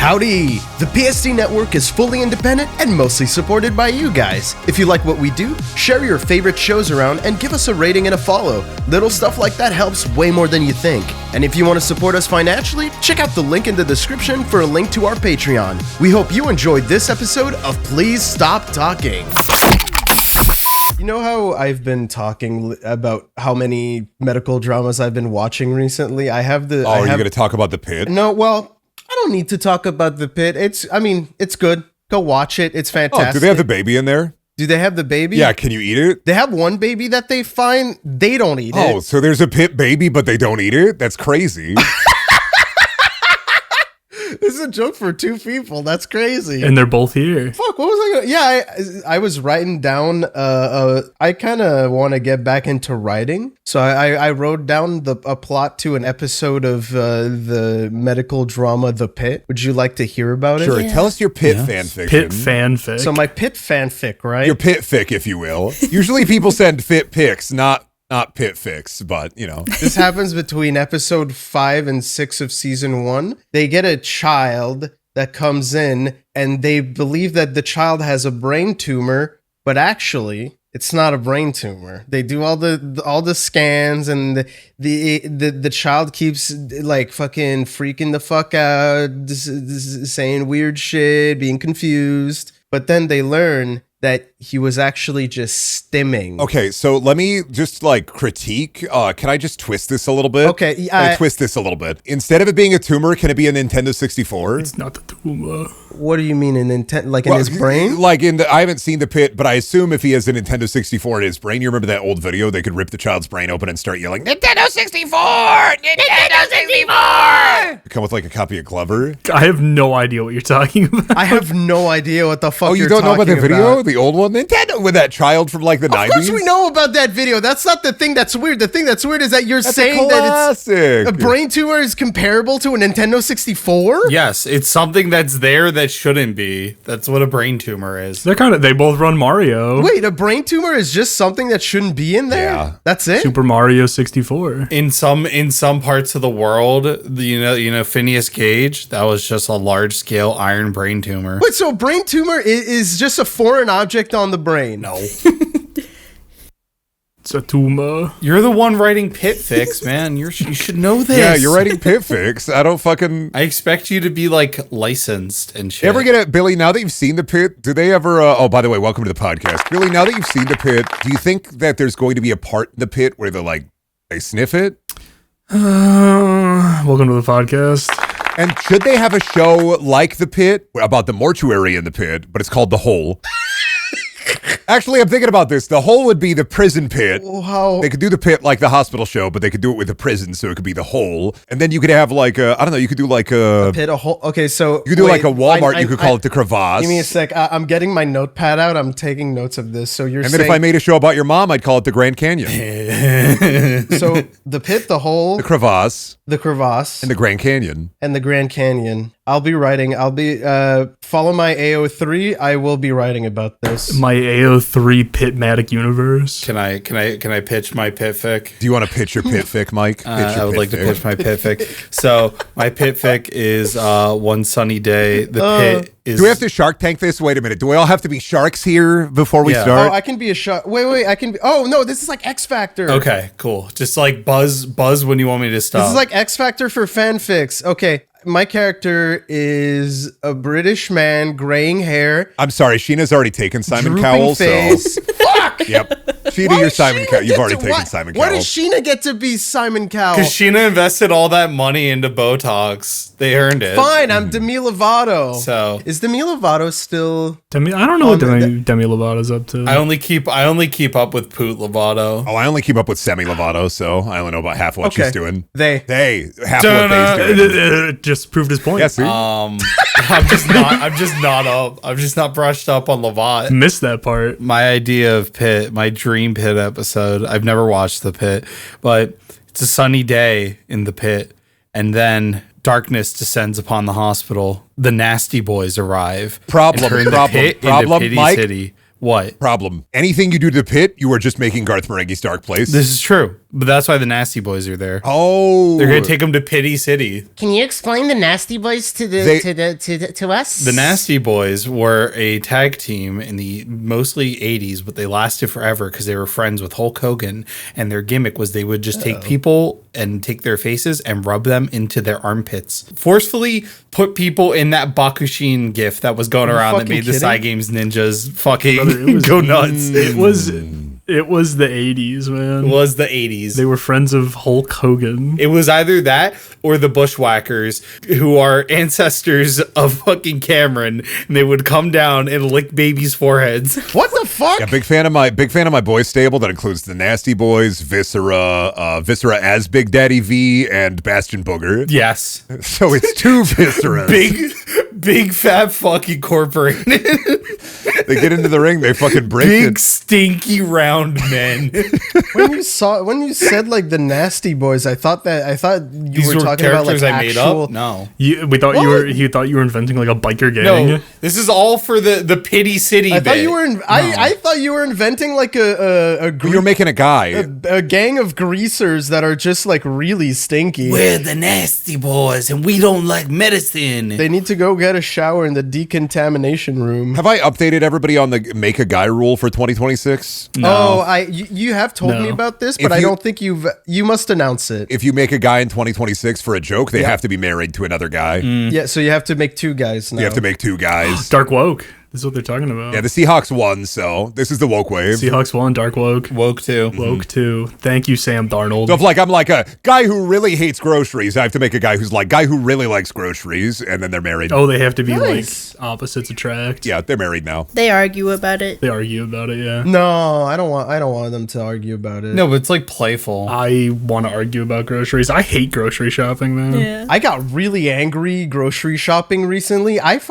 Howdy! The PSD Network is fully independent and mostly supported by you guys. If you like what we do, share your favorite shows around and give us a rating and a follow. Little stuff like that helps way more than you think. And if you want to support us financially, check out the link in the description for a link to our Patreon. We hope you enjoyed this episode of Please Stop Talking. You know how I've been talking about how many medical dramas I've been watching recently? Are you going to talk about the Pitt? No, well, I don't need to talk about the Pitt. It's good. Go watch it. It's fantastic. Oh, do they have the baby in there? Do they have the baby? Yeah, can you eat it? They have one baby that they find. They don't eat it. Oh, so there's a Pitt baby, but they don't eat it? That's crazy. This is a joke for two people. That's crazy. And they're both here. Fuck, what was I gonna... Yeah, I was writing down... I kind of want to get back into writing. So I wrote down a plot to an episode of the medical drama The Pitt. Would you like to hear about it? Sure, tell us your Pitt fanfiction. Pitt fanfic. So my Pitt fanfic, right? Your PittFic, if you will. Usually people send fit pics, not PittFics, but you know. This happens between episode 5 and 6 of season 1. They get a child that comes in and they believe that the child has a brain tumor, but actually it's not a brain tumor. They do all the scans and the child keeps like fucking freaking the fuck out, saying weird shit, being confused. But then they learn that he was actually just stimming. Okay, so let me just like critique. Can I just twist this a little bit? Okay, twist this a little bit. Instead of it being a tumor, can it be a Nintendo 64? It's not the tumor. What do you mean in his brain? Like I haven't seen the Pitt, but I assume if he has a Nintendo 64 in his brain, you remember that old video? They could rip the child's brain open and start yelling, Nintendo 64! Nintendo 64! Come with like a copy of Glover. I have no idea what you're talking about. I have no idea what the fuck you're talking about. Oh, you don't know about the video? The old one? Nintendo with that child from like the 90s? Of course we know about that video. That's not the thing that's weird. The thing that's weird is that you're saying that it's a brain tumor is comparable to a Nintendo 64? Yes, it's something that's there that shouldn't be. That's what a brain tumor is. They both run Mario. Wait, a brain tumor is just something that shouldn't be in there? Yeah. That's it? Super Mario 64. In some parts of the world, you know Phineas Gage, that was just a large scale iron brain tumor. Wait, so a brain tumor is just a foreign object on the brain? No. It's a tumor. You're the one writing PittFics, man. You should know this. Yeah, you're writing PittFics. I expect you to be like licensed and shit. You ever get it, Billy? Now that you've seen the Pitt, do they ever? Oh, by the way, welcome to the podcast, Billy. Now that you've seen the Pitt, do you think that there's going to be a part in the Pitt where they sniff it? Welcome to the podcast. And should they have a show like the Pitt about the mortuary in the Pitt, but it's called The Hole? Actually, I'm thinking about this. The Hole would be the prison Pitt. Wow. They could do the Pitt like the hospital show, but they could do it with the prison, so it could be The Hole. And then you could have like you could do like a Pitt, a hole. Okay, so you could do like a Walmart. You could call it the Crevasse. Give me a sec. I'm getting my notepad out. I'm taking notes of this. So you're saying, then if I made a show about your mom, I'd call it the Grand Canyon. So the Pitt, the Hole, the Crevasse, and the Grand Canyon, I'll be writing. Follow my AO3. I will be writing about this. My AO3 Pitmatic universe. Can I pitch my PittFic? Do you want to pitch your PittFic, Mike? I would like to pitch my PittFic. So my PittFic is one sunny day. The Pitt is. Do we have to Shark Tank this? Wait a minute. Do we all have to be sharks here before we start? Oh, I can be a shark. Wait. I can be. Oh no, this is like X Factor. Okay, cool. Just like buzz when you want me to stop. This is like X Factor for fanfics. Okay. My character is a British man, graying hair. I'm sorry, Sheena's already taken Simon Cowell. Face. So. Fuck! Yep. Sheena, you're Simon Cowell. You've already taken Simon Cowell. Why does Sheena get to be Simon Cowell? Because Sheena invested all that money into Botox. They earned it. Fine, I'm Demi Lovato. So is Demi Lovato still? I don't know what Demi Lovato's up to. I only keep up with Poot Lovato. Oh, I only keep up with Semi Lovato, so I only know about half what she's doing. They half what they's doing. Just proved his point. Yeah, see? I'm just not brushed up on Lovat. Missed that part. My idea of Pitt, my dream Pitt episode. I've never watched the Pitt, but it's a sunny day in the Pitt, and then darkness descends upon the hospital. The nasty boys arrive. Problem, Mike. City. What? Problem. Anything you do to the Pitt, you are just making Garth Marenghi's Dark Place. This is true. But that's why the Nasty Boys are there. Oh. They're gonna take them to Pity City. Can you explain the Nasty Boys to us? The Nasty Boys were a tag team in the mostly 80s, but they lasted forever because they were friends with Hulk Hogan. And their gimmick was they would just take people and take their faces and rub them into their armpits. Forcefully put people in that Bakushin gif that was going around that made the Side Games ninjas fucking go nuts. It was the 80s, man. It was the 80s. They were friends of Hulk Hogan. It was either that or the Bushwhackers, who are ancestors of fucking Cameron, and they would come down and lick babies' foreheads. What the fuck? Yeah, big fan of my boys stable. That includes the Nasty Boys, Viscera, Viscera as Big Daddy V, and Bastion Booger. Yes. So it's 2 Visceras. Big fat fucking corporate. They get into the ring, they fucking break Big it. stinky round men. When you said like the Nasty Boys, I thought you These were were talking about like characters I made actual. up. No. You thought you were inventing like a biker gang. No, this is all for the Pity City I bit. thought you were. I thought you were inventing like a You're making a guy. a gang of greasers that are just like really stinky. We're the Nasty Boys, and we don't like medicine. They need to go get a shower in the decontamination room. Have I updated everybody on the make a guy rule for 2026? No. Oh, you have told me about this, but If I you- don't think you must announce it. If you make a guy in 2026 for a joke, they have to be married to another guy. Yeah, so you have to make 2 guys now. You have to make 2 guys. Dark Woke. This is what they're talking about. Yeah, the Seahawks won, so this is the woke wave. Seahawks won, Dark Woke. Woke too. Woke 2. Thank you, Sam Darnold. So if I'm like a guy who really hates groceries, I have to make a guy who's like guy who really likes groceries, and then they're married. Oh, they have to be Nice. like opposites attract. Yeah, they're married now. They argue about it. They argue about it, yeah. No, I don't want them to argue about it. No, but it's like playful. I want to argue about groceries. I hate grocery shopping, man. Yeah. I got really angry grocery shopping recently. I've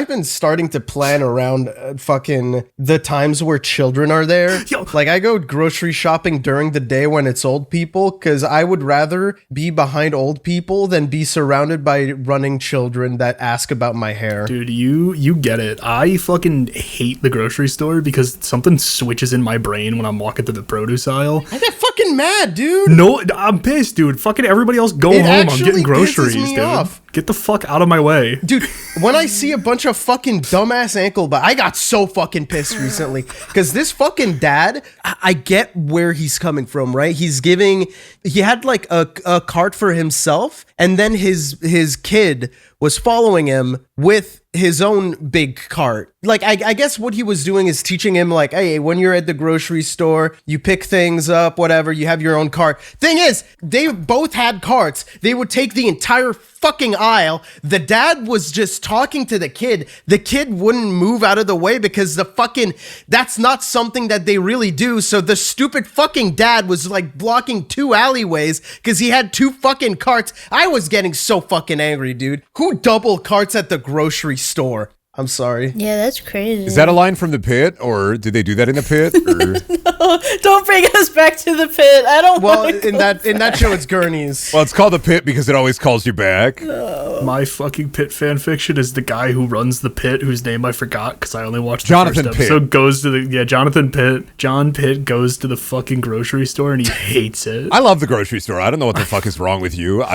been starting to plan around fucking the times where children are there. Yo. Like I go grocery shopping during the day when it's old people because I would rather be behind old people than be surrounded by running children that ask about my hair. Dude, you get it. I fucking hate the grocery store because something switches in my brain when I'm walking through the produce aisle. I get fucking mad, dude. No, I'm pissed, dude. Fucking everybody else go It home. I'm actually getting groceries, pisses me dude. off. Get the fuck out of my way. Dude, when I see a bunch of fucking dumbass ankle bites, I got so fucking pissed recently because this fucking dad, I get where he's coming from, right? He had like a cart for himself, and then his kid was following him with his own big cart. Like, I guess what he was doing is teaching him, like, hey, when you're at the grocery store, you pick things up, whatever, you have your own cart. Thing is, they both had carts. They would take the entire fucking aisle. The dad was just talking to the kid. The kid wouldn't move out of the way because that's not something that they really do. So the stupid fucking dad was like blocking 2 alleyways because he had 2 fucking carts. I was getting so fucking angry, dude. Who double carts at the grocery store? I'm sorry. Yeah, that's crazy. Is that a line from the pit, or did they do that in the pit? Or? Don't bring us back to the pit. I don't Well, want in that show, it's Gurney's. Well, it's called the pit because it always calls you back. My fucking Pit fan fiction is the guy who runs the pit, whose name I forgot because I only watched the Jonathan first Pitt. episode. Goes to the Jonathan Pitt. John Pitt goes to the fucking grocery store and he hates it. I love the grocery store. I don't know what the fuck is wrong with you. I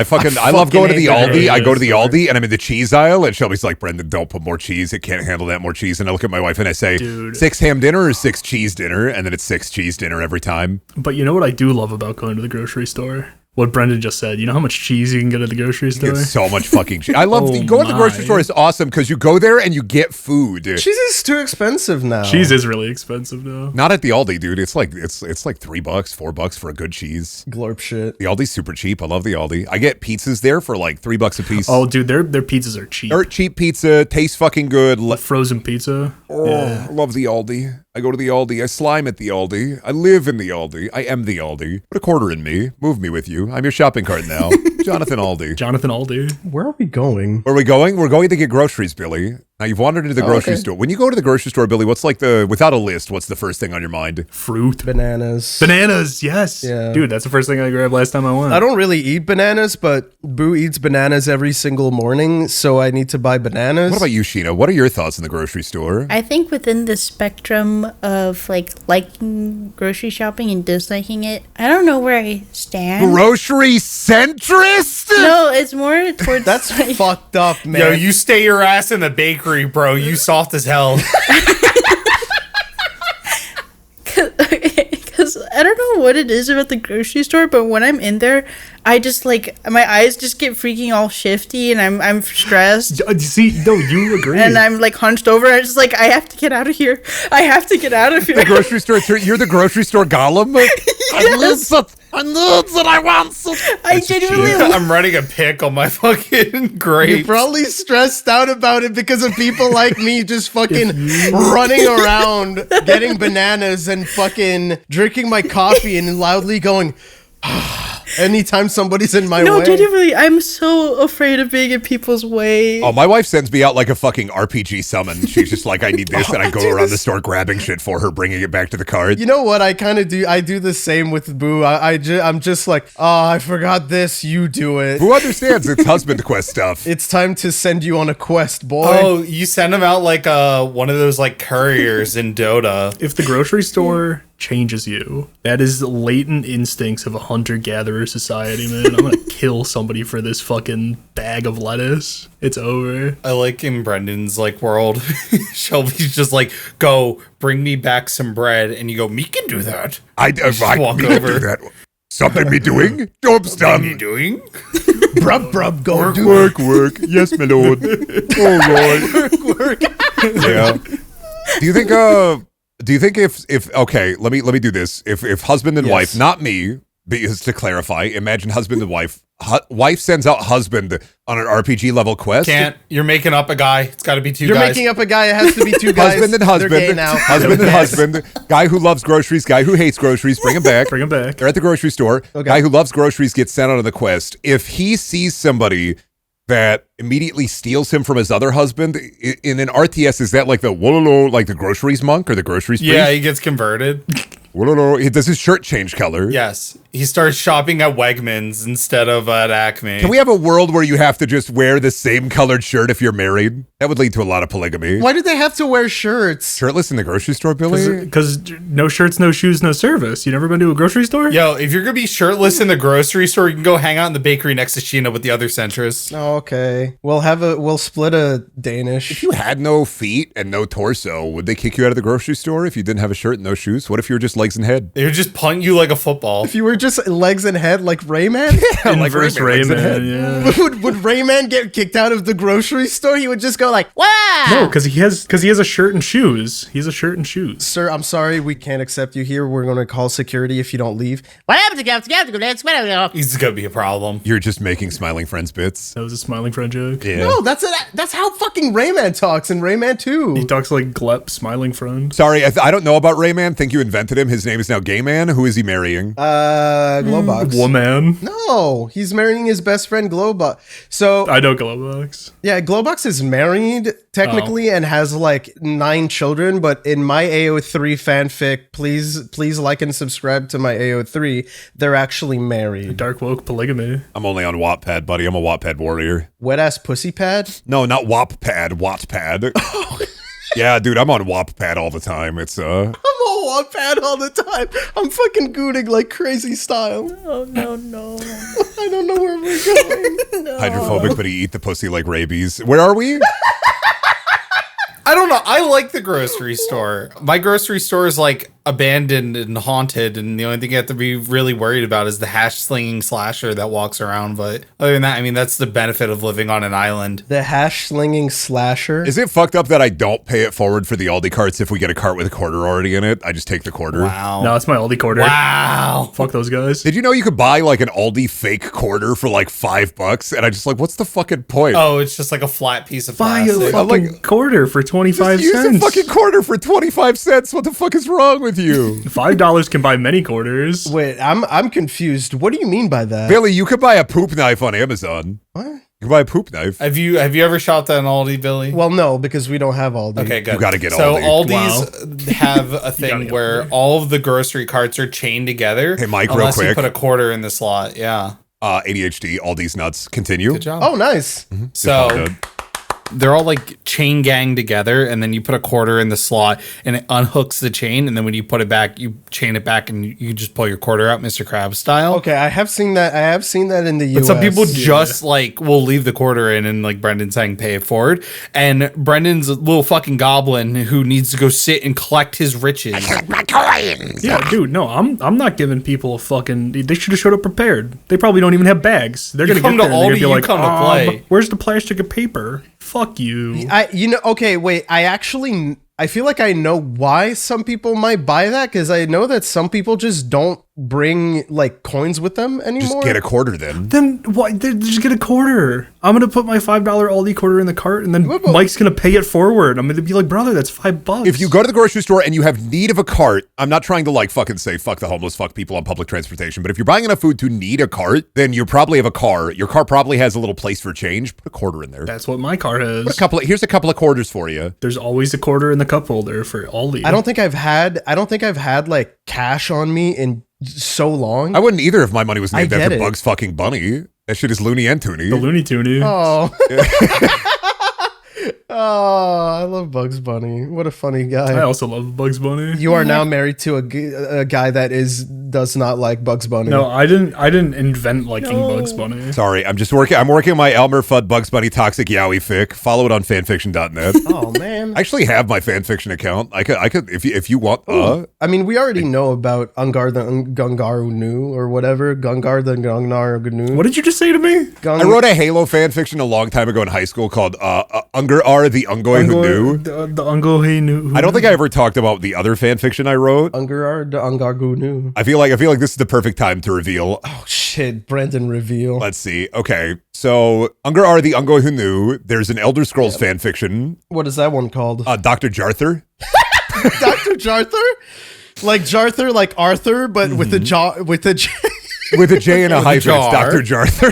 love going to the fucking hate Aldi. I go to the store. Aldi and I'm in the cheese aisle, and Shelby's like, Brendan, don't put more cheese. It can't handle that more cheese. And I look at my wife and I say, Dude. 6 ham dinner or 6 cheese dinner? And then it's 6 cheese dinner every time. But you know what I do love about going to the grocery store? What Brendan just said. You know how much cheese you can get at the grocery store? It's so much fucking cheese. I love Oh going to the grocery my. store is awesome because you go there and you get food. Cheese is too expensive now. Cheese is really expensive now. Not at the Aldi, dude. It's like $3, $4 for a good cheese. Glorp shit. The Aldi's super cheap. I love the Aldi. I get pizzas there for like $3 a piece. Oh, dude, their pizzas are cheap. Dirt cheap pizza, tastes fucking good. Frozen pizza. I love the Aldi. I go to the Aldi. I slime at the Aldi. I live in the Aldi. I am the Aldi. Put a quarter in me. Move me with you. I'm your shopping cart now. Jonathan Aldi. Jonathan Aldi. Where are we going? Where are we going? We're going to get groceries, Billy. Now you've wandered into the grocery store. When you go to the grocery store, Billy, what's like without a list, what's the first thing on your mind? Fruit. Bananas. Bananas, yes. Yeah. Dude, that's the first thing I grabbed last time I went. I don't really eat bananas, but Boo eats bananas every single morning, so I need to buy bananas. What about you, Sheena? What are your thoughts in the grocery store? I think within the spectrum of like liking grocery shopping and disliking it, I don't know where I stand. Grocery centrist? No, it's more towards That's like, fucked up, man. Yo, you stay your ass in the bakery, bro. You soft as hell. because I don't know what it is about the grocery store, but when I'm in there, I just like my eyes just get freaking all shifty, and I'm stressed. See, no, you agree. And I'm like hunched over. I just like I have to get out of here. I have to get out of here. The grocery store, you're the grocery store golem? I need it, I want it. I genuinely. I'm running a pick on my fucking grapes. You're probably stressed out about it because of people like me just fucking running around getting bananas and fucking drinking my coffee and loudly going anytime somebody's in my No, way. genuinely, I'm so afraid of being in people's way. Oh, my wife sends me out like a fucking RPG summon. She's just like, I need this, and I go around the store grabbing shit for her, bringing it back to the cart. You know what? I kind of do. I do the same with Boo. I'm just like, oh, I forgot this. You do it. Who understands? It's husband quest stuff. It's time to send you on a quest, boy. Oh, you send them out like one of those like couriers in Dota. If the grocery store changes you, that is latent instincts of a hunter-gatherer society, man. I'm gonna kill somebody for this fucking bag of lettuce. It's over. I like in Brendan's like world. Shelby's just like, go bring me back some bread, and you go, me can do that. I walk me to over. do that. Something me doing? Job's What are you done. doing? Brub, go do Work. Yes, my lord. All right. work. Yeah. Do you think if okay, let me do this. If husband and wife, not me, because to clarify, imagine husband and wife. Wife sends out husband on an RPG level quest. Can't. You're making up a guy. It's got to be two You're guys. making up a guy. It has to be two guys. Husband and They're gay husband. now. Husband and husband. Guy who loves groceries. Guy who hates groceries. Bring him back. Bring them back. They're at the grocery store. Okay. Guy who loves groceries gets sent on the quest. If he sees somebody that immediately steals him from his other husband, in an RTS, is that like the like the groceries monk or the groceries priest? Yeah, he gets converted. Does his shirt change color? Yes. He starts shopping at Wegmans instead of at Acme. Can we have a world where you have to just wear the same colored shirt if you're married? That would lead to a lot of polygamy. Why do they have to wear shirts? Shirtless in the grocery store, Billy? Because no shirts, no shoes, no service. You never been to a grocery store? Yo, if you're going to be shirtless in the grocery store, you can go hang out in the bakery next to Shina with the other centrists. Oh, okay. We'll split a Danish. If you had no feet and no torso, would they kick you out of the grocery store if you didn't have a shirt and no shoes? What if you were just legs and head? They would just punt you like a football. If you were just legs and head like Rayman? Inverse Rayman, yeah. would Rayman get kicked out of the grocery store? He would just go like, wow! No, because he has a shirt and shoes. He has a shirt and shoes. Sir, I'm sorry, we can't accept you here. We're going to call security if you don't leave. What happened to He's going to be a problem. You're just making smiling friends bits. That was a smiling friend joke. Yeah. No, that's how fucking Rayman talks in Rayman 2. He talks like Glep, smiling friend. Sorry, I don't know about Rayman. Think you invented him. His name is now Gay Man. Who is he marrying? Glowbox. Woman. No, he's marrying his best friend Glowbox. So I know Glowbox. yeah, Glowbox is married technically and has like 9 children, but in my AO3 fanfic, please like and subscribe to my AO3, they're actually married. Dark woke polygamy. I'm only on Wattpad, buddy. I'm a Wattpad warrior. Wet ass pussy pad? No, not Wattpad. Wattpad. Yeah, dude, I'm on Wattpad all the time. It's I'm on Wattpad all the time. I'm fucking gooning like crazy style. Oh no. I don't know where we're going. hydrophobic, but he eat the pussy like rabies. Where are we? I don't know. I like the grocery store. My grocery store is like abandoned and haunted, and the only thing you have to be really worried about is the hash slinging slasher that walks around. But other than that, I mean, that's the benefit of living on an island. The hash slinging slasher. Is it fucked up that I don't pay it forward for the Aldi carts if we get a cart with a quarter already in it? I just take the quarter. Wow. No, it's my Aldi quarter. Wow. Fuck those guys. Did you know you could buy like an Aldi fake quarter for like $5? And I just like, what's the fucking point? Oh, it's just like a flat piece of Buy a plastic. fucking quarter for 25 Use cents. a fucking quarter for 25 cents. What the fuck is wrong with you? $5 can buy many quarters. Wait, I'm confused. What do you mean by that? Billy, you could buy a poop knife on Amazon. What? You can buy a poop knife. Have you ever shopped at an Aldi, Billy? Well, no, because we don't have Aldi. Okay, good. You gotta get so Aldi. Aldi's have a thing where all of the grocery carts are chained together. Hey, Mike, real unless you quick. put a quarter in the slot. Yeah. ADHD, Aldi's nuts. Continue. Good job. Oh, nice. So they're all like chain gang together, and then you put a quarter in the slot and it unhooks the chain, and then when you put it back, you chain it back and you just pull your quarter out, Mr. Krabs style. Okay, I have seen that. I have seen that in the But US. some people just like will leave the quarter in and like Brendan's saying pay it forward. And Brendan's a little fucking goblin who needs to go sit and collect his riches. Yeah, dude, no, I'm not giving people a fucking. They should have showed up prepared. They probably don't even have bags. They're gonna come get to there and they're Aldi, gonna be you like, come to play." But where's the plastic and paper? Fuck you. Okay, wait. I feel like I know why some people might buy that, because I know that some people just don't bring like coins with them anymore. Just get a quarter then. Then why? Just get a quarter. I'm gonna put my $5 Aldi quarter in the cart, and then Mike's gonna pay it forward. I'm gonna be like, brother, that's $5. If you go to the grocery store and you have need of a cart, I'm not trying to like fucking say fuck the homeless, fuck people on public transportation, but if you're buying enough food to need a cart, then you probably have a car. Your car probably has a little place for change. Put a quarter in there. That's what my car has. Here's a couple of quarters for you. There's always a quarter in the cup holder for Aldi. I don't think I've had like cash on me in so long. I wouldn't either if my money was named I get after it. Bugs fucking Bunny. That shit is loony and toony. The Looney Tune. Oh. Oh, I love Bugs Bunny. What a funny I guy. also love Bugs Bunny. You are now married to a guy that does not like Bugs Bunny. No, I didn't invent liking Bugs Bunny. Sorry, I'm working on my Elmer Fudd Bugs Bunny Toxic Yowie fic. Follow it on fanfiction.net. Oh man. I actually have my fanfiction account. I could if you want. I mean, we already know about Ungar the Gungar Nu or whatever. Gungar the Gungar Gnu. What did you just say to me? I wrote a Halo fanfiction a long time ago in high school called Ungar R the Ungoy Who Knew. The Ungo He Knew. I don't think I ever talked about the other fanfiction I wrote. Ungar the Ungar Gnu. I feel like this is the perfect time to reveal. Oh shit, Brendan reveal. Let's see. Okay, so Ungar R the Ungoy Who Knew. There's an Elder Scrolls fanfiction. What is that one called? Dr. Jarthur. Dr. Jarthur? Like Jarthur, like Arthur, but with a jaw, with a J. With a J and a hyphen, it's jar. Dr. Jarthur.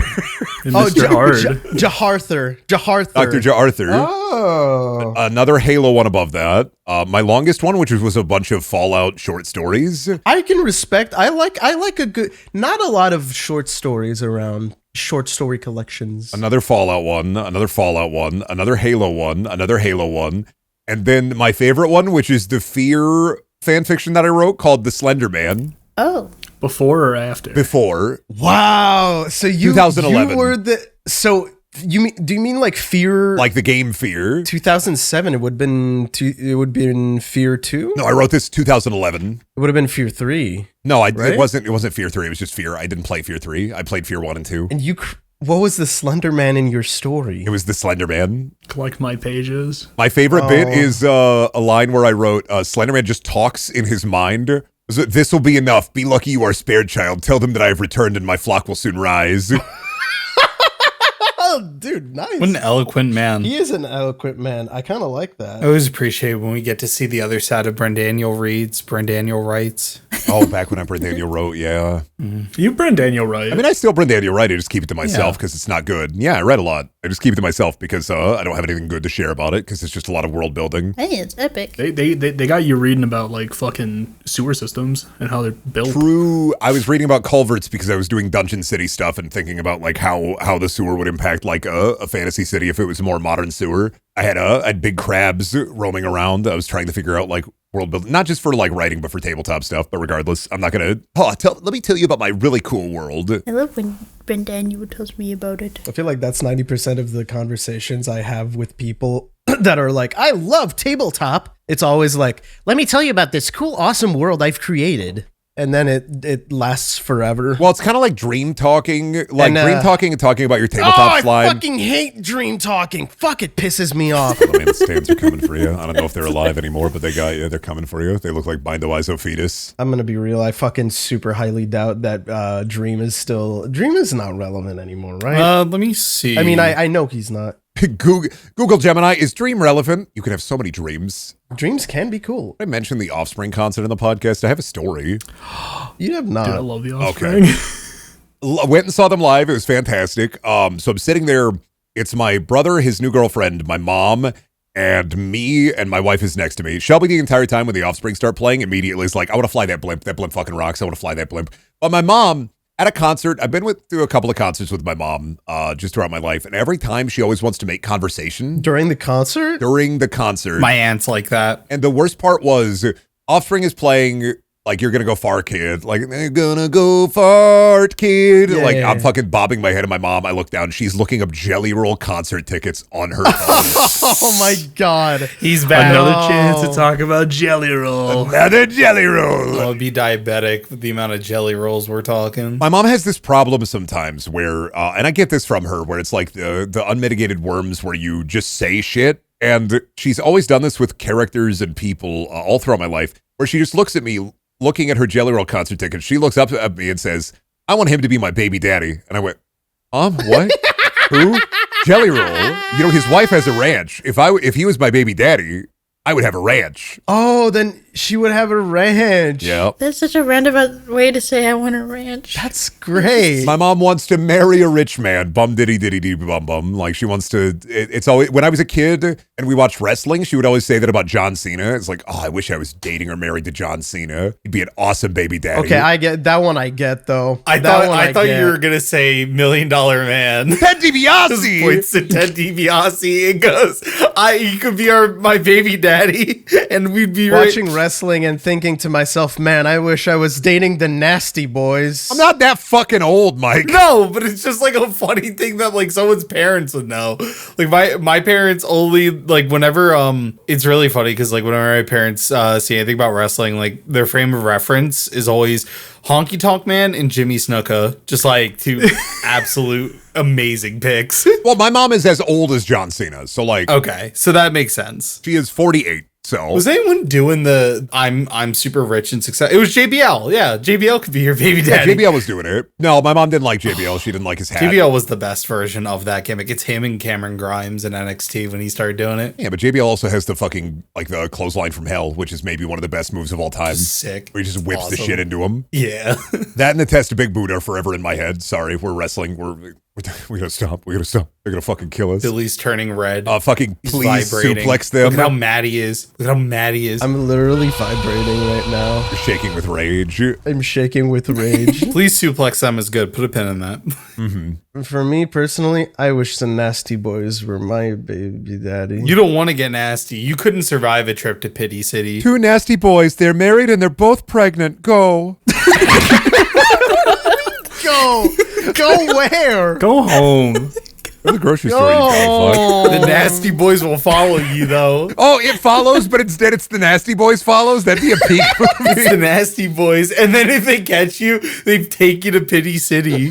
And Mr. Hard. Jaharthur. Dr. Jarthur. Oh. Another Halo one above that. My longest one, which was a bunch of Fallout short stories. I can respect. I like a good. Not a lot of short stories around. Short story collections. Another Fallout one. Another Fallout one. Another Halo one. Another Halo one. And then my favorite one, which is the Fear fanfiction that I wrote called The Slender Man. Oh. Before or after? Before. Wow. So you 2011. You were the. So you mean? Do you mean like Fear? Like the game Fear. 2007. It would have been. It would be in Fear 2. No, I wrote this 2011. It would have been Fear 3. No, Right? it wasn't Fear 3. It was just Fear. I didn't play Fear 3. I played Fear 1 and 2. And you. What was the Slender Man in your story? It was the Slender Man. Collect my pages. My favorite bit is a line where I wrote, Slender Man just talks in his mind. This will be enough. Be lucky you are spared, child. Tell them that I have returned and my flock will soon rise. Oh, dude, nice. What an eloquent man. He is an eloquent man. I kind of like that. I always appreciate when we get to see the other side of Brendaniel reads, Brendaniel writes. Oh, back when Brendaniel wrote, yeah. You Brendaniel, right? I mean, I still Brendaniel write. I just keep it to myself because it's not good. Yeah, I read a lot. I just keep it to myself because I don't have anything good to share about it because it's just a lot of world building. Hey, it's epic. They got you reading about like fucking sewer systems and how they're built. True. I was reading about culverts because I was doing Dungeon City stuff and thinking about like how the sewer would impact like a fantasy city if it was a more modern sewer. I had big crabs roaming around. I was trying to figure out like world building, not just for like writing, but for tabletop stuff. But regardless, I'm not gonna. Let me tell you about my really cool world. I love when Brendaniel tells me about it. I feel like that's 90% of the conversations I have with people that are like, I love tabletop. It's always like, let me tell you about this cool, awesome world I've created. And then it lasts forever. Well, it's kind of like dream talking, dream talking and talking about your tabletop slide. I fucking hate dream talking. Fuck, it pisses me off. Oh, man, the stands are coming for you. I don't know if they're alive anymore, but they got you. They're coming for you. They look like Bindoizo fetus. I'm gonna be real. I fucking super highly doubt that Dream is not relevant anymore, right? Let me see. I mean, I know he's not. Google Gemini, is dream relevant? You can have so many dreams. Dreams can be cool. I mentioned the Offspring concert in the podcast. I have a story. You have not. Dude, I love the Offspring. Went and saw them live. It was fantastic. So I'm sitting there It's my brother, his new girlfriend, my mom, and me, and my wife is next to me. Shelby, the entire time when the Offspring start playing, immediately is like, I want to fly that blimp. That blimp fucking rocks. I want to fly that blimp. But my mom, at a concert, I've been through a couple of concerts with my mom just throughout my life, and every time she always wants to make conversation. During the concert? During the concert. My aunt's like that. And the worst part was, Offspring is playing... Like, you're going to go far, kid. Like, they're going to go far, kid. Yeah. I'm fucking bobbing my head at my mom. I look down. She's looking up Jellyroll concert tickets on her phone. Oh, my God. He's back. Another chance to talk about Jellyroll. Another Jellyroll. I'll be diabetic with the amount of jelly rolls we're talking. My mom has this problem sometimes where, and I get this from her, where it's like the unmitigated worms where you just say shit. And she's always done this with characters and people all throughout my life, where she just looks at me, looking at her Jellyroll concert ticket. She looks up at me and says, I want him to be my baby daddy. And I went, what? Who? Jellyroll. You know, his wife has a ranch. If he was my baby daddy, I would have a ranch. Oh, then she would have a ranch. Yeah. That's such a roundabout way to say I want a ranch. That's great. My mom wants to marry a rich man. Bum diddy diddy dee bum bum. Like, she wants to, it's always, when I was a kid and we watched wrestling, she would always say that about John Cena. It's like, oh, I wish I was dating or married to John Cena. He'd be an awesome baby daddy. Okay, I get that one. I get though. I thought you were gonna say $1 Million Man. Ted DiBiase. Just points to Ted DiBiase and goes, "He could be my baby daddy," and we'd be watching wrestling and thinking to myself, man, I wish I was dating the Nasty Boys. I'm not that fucking old, Mike. No, but it's just like a funny thing that like someone's parents would know. Like my parents only like whenever it's really funny because like whenever my parents see anything about wrestling, like their frame of reference is always Honky Tonk Man and Jimmy Snuka, just like two absolute amazing picks. Well, my mom is as old as John Cena, so like okay, so that makes sense. She is 48. So was anyone doing the I'm super rich and success? It was JBL. Yeah, JBL could be your baby daddy. Yeah, JBL was doing it. No, my mom didn't like JBL. She didn't like his hat. JBL was the best version of that gimmick. It's him and Cameron Grimes in NXT when he started doing it. Yeah, but JBL also has the fucking like the clothesline from hell, which is maybe one of the best moves of all time. Sick. Where he just whips the shit into him. Yeah. That and the Test of Big Boot are forever in my head. Sorry, we're wrestling. We gotta stop. We gotta stop. They're gonna fucking kill us. Billy's turning red. Fucking He's please vibrating. suplex them. Look at how mad he is. Look at how mad he is. I'm literally vibrating right now. You're shaking with rage. I'm shaking with rage. Please suplex them is good. Put a pin in that. Mm-hmm. For me personally, I wish the Nasty Boys were my baby daddy. You don't want to get nasty. You couldn't survive a trip to Pity City. Two nasty boys. They're married and they're both pregnant. Go. Go where? Go home. Go to the grocery store, you dumb fuck. The Nasty Boys will follow you, though. Oh, it follows, but instead it's the Nasty Boys follows? That'd be a peak movie. It's the Nasty Boys. And then if they catch you, they take you to Pity City.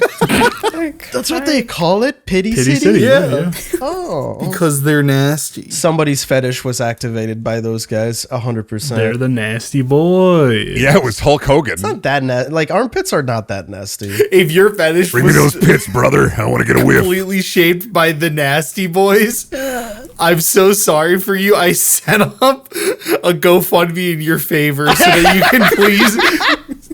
That's what they call it? Pity City? Yeah. Oh. Because they're nasty. Somebody's fetish was activated by those guys, 100%. They're the Nasty Boys. Yeah, it was Hulk Hogan. It's not that like, armpits are not that nasty. If your fetish Bring me those pits, brother. I want to get a whiff. completely shaped by the Nasty Boys, I'm so sorry for you. I set up a GoFundMe in your favor so that you can please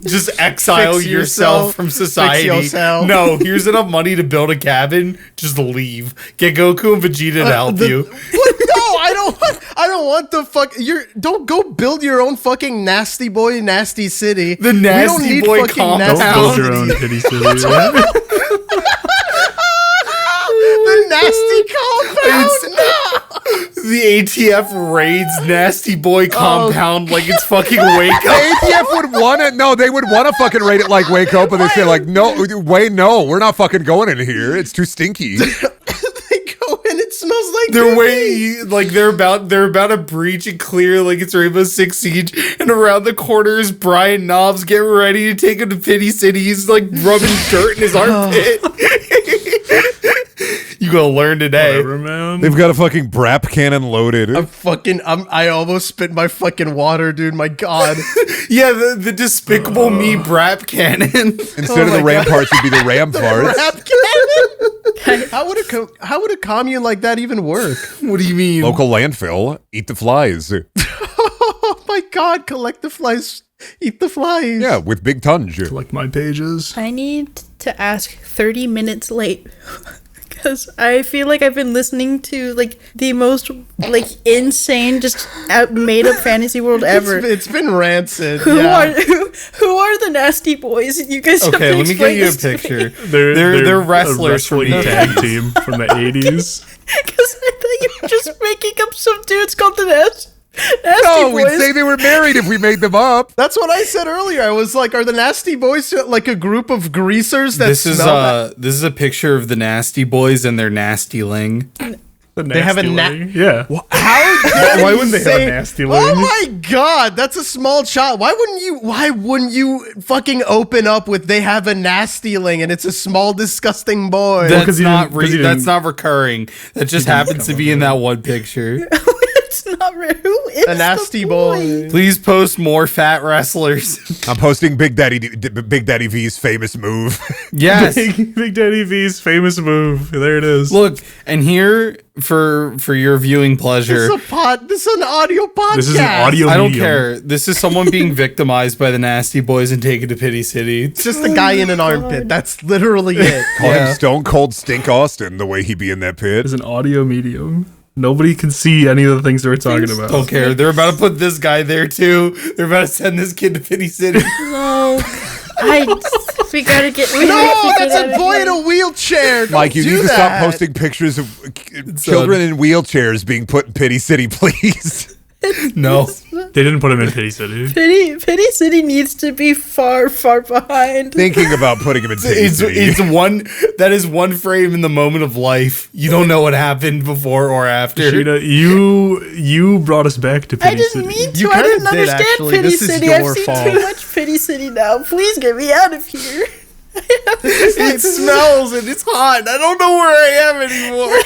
just exile Fix yourself yourself. from society. Fix yourself. No, here's enough money to build a cabin. Just leave. Get Goku and Vegeta to help you. What? No, I don't want the fuck. Don't go build your own fucking Nasty Boy Nasty City. The We Nasty don't need Boy fucking compound. Nasty Build City. your own Pity City. The Nasty Compound. The ATF raids Nasty Boy compound like it's fucking Waco. The ATF would want it. No, they would want to fucking rate it like Waco, but they say like, no, we're not fucking going in here. It's too stinky. They go and it smells like They're pee-pee. way like they're about to breach and clear like it's Rainbow Six Siege, and around the corner is Brian Knobs getting ready to take him to Pity City. He's like rubbing dirt in his armpit. You gonna learn today. Whatever, man. They've got a fucking brap cannon loaded. I almost spit my fucking water, dude. My God. Yeah, the Despicable Me brap cannon. Instead of the ramparts, would be the ram farts. Rap cannon. How would a commune like that even work? What do you mean? Local landfill, eat the flies. Oh my God! Collect the flies. Eat the flies. Yeah, with big tongue. Collect my pages. I need to ask 30 minutes late. because I feel like I've been listening to like the most like insane, just made up fantasy world ever. It's been rancid. Who are the nasty boys? You guys have to Okay, let me give explain you a this to me. picture. They're They're wrestlers from wrestling the tag team from the 80s. Because I thought you were just making up some dudes called the Nasty No, Boys. we'd say they were married if we made them up. That's what I said earlier. I was like, are the Nasty Boys like a group of greasers that This is smell this is a picture of the Nasty Boys and their nastyling. They have a Nasty Ling. Yeah. How Why wouldn't they have a nasty ling? Oh my god, that's a small child. Why wouldn't you fucking open up with they have a nasty ling and it's a small disgusting boy? That's 'cause he not didn't- 'cause he that's didn't- not recurring. That just happens to be in that one picture. It's not real. Who is A nasty the boy. Please post more fat wrestlers. I'm posting Big Daddy V's famous move. Yes. Big Daddy V's famous move. There it is. Look, and here for your viewing pleasure. This is an audio podcast. This is an audio I don't medium. care. This is someone being victimized by the Nasty Boys and taken to Pity City. It's just a guy in an armpit. That's literally it. Call Yeah. him Stone Cold Stink Austin, the way he be in that pit. It's an audio medium. Nobody can see any of the things we're talking about. Don't care. They're about to put this guy there too. They're about to send this kid to Pity City. No. We gotta get. We No, have to that's get out a of boy here. in a wheelchair. Mike, you Don't need do to stop that. posting pictures of children in wheelchairs being put in Pity City, please. No. They didn't put him in Pity City. Pity City needs to be far, far behind. Thinking about putting him in Pity It's City. that is one frame in the moment of life. You don't know what happened before or after. Shina, you brought us back to Pity I didn't City. mean to. You I kinda didn't did, understand actually. Pity This is City. your I've seen fault. too much Pity City now. Please get me out of here. It smells and it's hot. I don't know where I am anymore.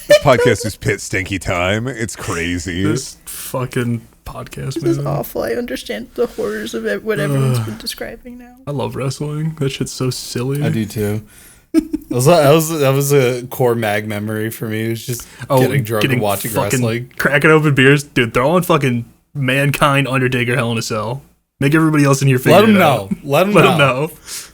This podcast is Pit Stinky Time. It's crazy. This fucking podcast, This is man. awful. I understand the horrors of it, what everyone's been describing now. I love wrestling. That shit's so silly. I do too. That was a core mag memory for me. It was just getting drunk and watching fucking wrestling. cracking open beers. Dude, throw on fucking Mankind, Undertaker, Hell in a Cell. Make everybody else in here figure Let them it know. out. Let them Let know. them know.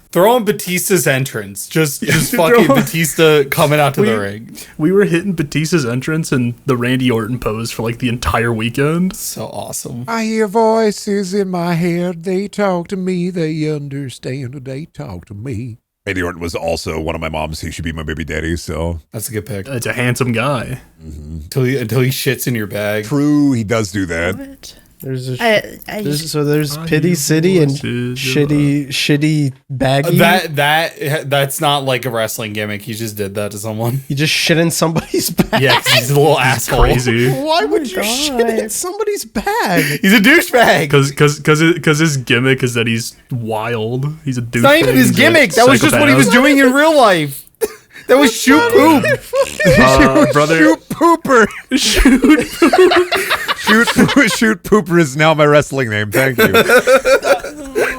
Throw on Batista's entrance. Just throw fucking on- Batista coming out to the ring. We were hitting Batista's entrance and the Randy Orton pose for like the entire weekend. So awesome. I hear voices in my head. They talk to me. They understand. They talk to me. Randy Orton was also one of my moms. He should be my baby daddy. So That's a good pick. It's a handsome guy. Until he shits in your bag. true, he does do that. What? There's I Pity City and voices shitty baggy. That's not like a wrestling gimmick. He just did that to someone. You just shit in somebody's bag. Yeah, 'cause he's a little asshole. Crazy. Why would you God. shit in somebody's bag? He's a douchebag. Because his gimmick is that he's wild. He's a douche. It's not even his gimmick. That was just what he was doing in real life. That was shoot poop. Brother. Shoot pooper. Shoot pooper is now my wrestling name. Thank you.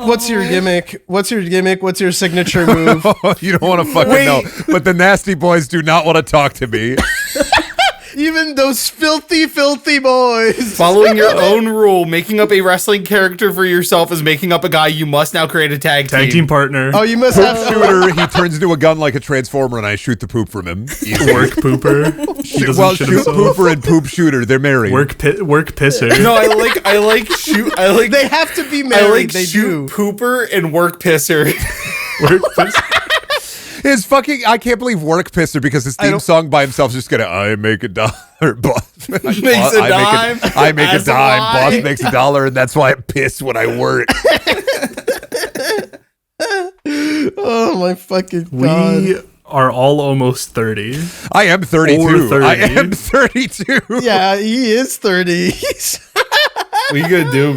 What's your gimmick? What's your signature move? You don't want to fucking know. But the Nasty Boys do not want to talk to me. Even those filthy boys. Following your own rule, making up a wrestling character for yourself is making up a guy you must now create a tag Tag team partner. Oh, you must have Shooter, he turns into a gun like a transformer and I shoot the poop from him. Easy. Work pooper. He doesn't Well, shit shoot himself. pooper and poop shooter. They're married. Work pisser. No, I like They have to be I married. like They shoot do. pooper and work pisser. Work pisser. His fucking, I can't believe Work Pisser because his theme song by himself is just gonna, I make $1, boss. Makes a dime. I make a That's a dime, lie. boss makes $1, and that's why I'm pissed when I work. Oh my fucking god. We are all almost 30. I am 32. Or 30. I am 32. Yeah, he is 30. What are you gonna do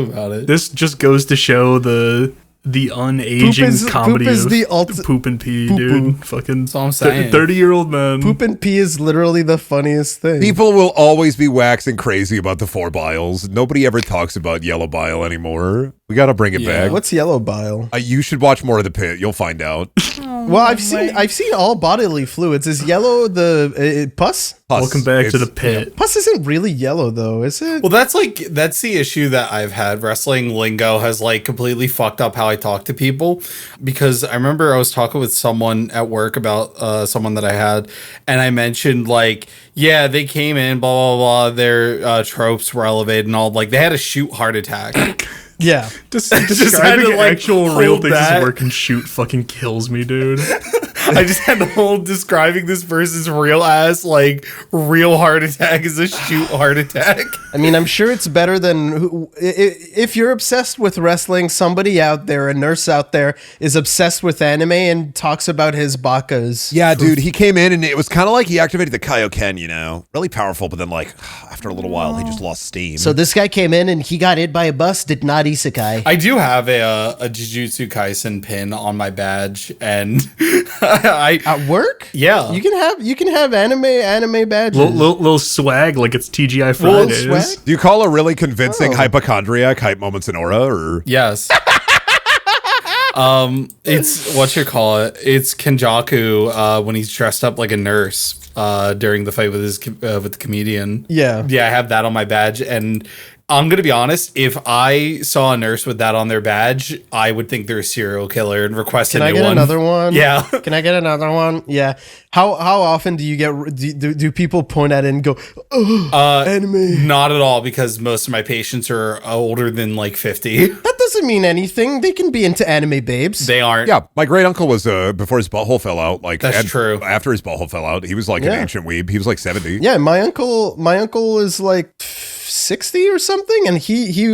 about it? This just goes to show the unaging comedy poop is of the poop and pee, Poo-poo. dude. Fucking That's all I'm saying. 30-year-old man. Poop and pee is literally the funniest thing. People will always be waxing crazy about the 4 biles. Nobody ever talks about yellow bile anymore. We got to bring it back. What's yellow bile? You should watch more of the pit. You'll find out. Oh Well, I've seen all bodily fluids. Is yellow the pus? Welcome back to the pit. Pus isn't really yellow though, is it? Well, that's the issue that I've had. Wrestling lingo has like completely fucked up how I talk to people, because I remember I was talking with someone at work about someone that I had, and I mentioned like, yeah, they came in, blah blah blah, their tropes were elevated and all, like they had a shoot heart attack. Yeah. Describing to, like, actual real hold things that. as work and shoot fucking kills me, dude. I just had the whole describing this person's real ass, like real heart attack is a shoot heart attack. I mean, I'm sure it's better than if you're obsessed with wrestling, somebody out there, a nurse out there, is obsessed with anime and talks about his bakas. Yeah, dude, he came in and it was kind of like he activated the Kaioken, you know? Really powerful, but then like after a little while, he just lost steam. So this guy came in and he got hit by a bus, did not isekai. I do have a Jujutsu Kaisen pin on my badge, and I At work? Yeah. You can have anime badges. Little swag like it's TGI Little Fridays. swag? Do you call a really convincing hypochondriac hype moments in aura, or Yes. It's what you call it. It's Kenjaku when he's dressed up like a nurse during the fight with the comedian. Yeah. Yeah, I have that on my badge, and I'm gonna be honest. If I saw a nurse with that on their badge, I would think they're a serial killer and request Can a I new get one. another one? Yeah. Can I get another one? Yeah. How often do you get do people point at it and go, "Ugh, anime"? Not at all, because most of my patients are older than like 50. That doesn't mean anything. They can be into anime babes. They aren't. yeah, my great uncle was before his butthole fell out. Like That's true. After his butthole fell out, he was like an Yeah. ancient weeb. He was like 70. Yeah, my uncle is like 60 or something, and he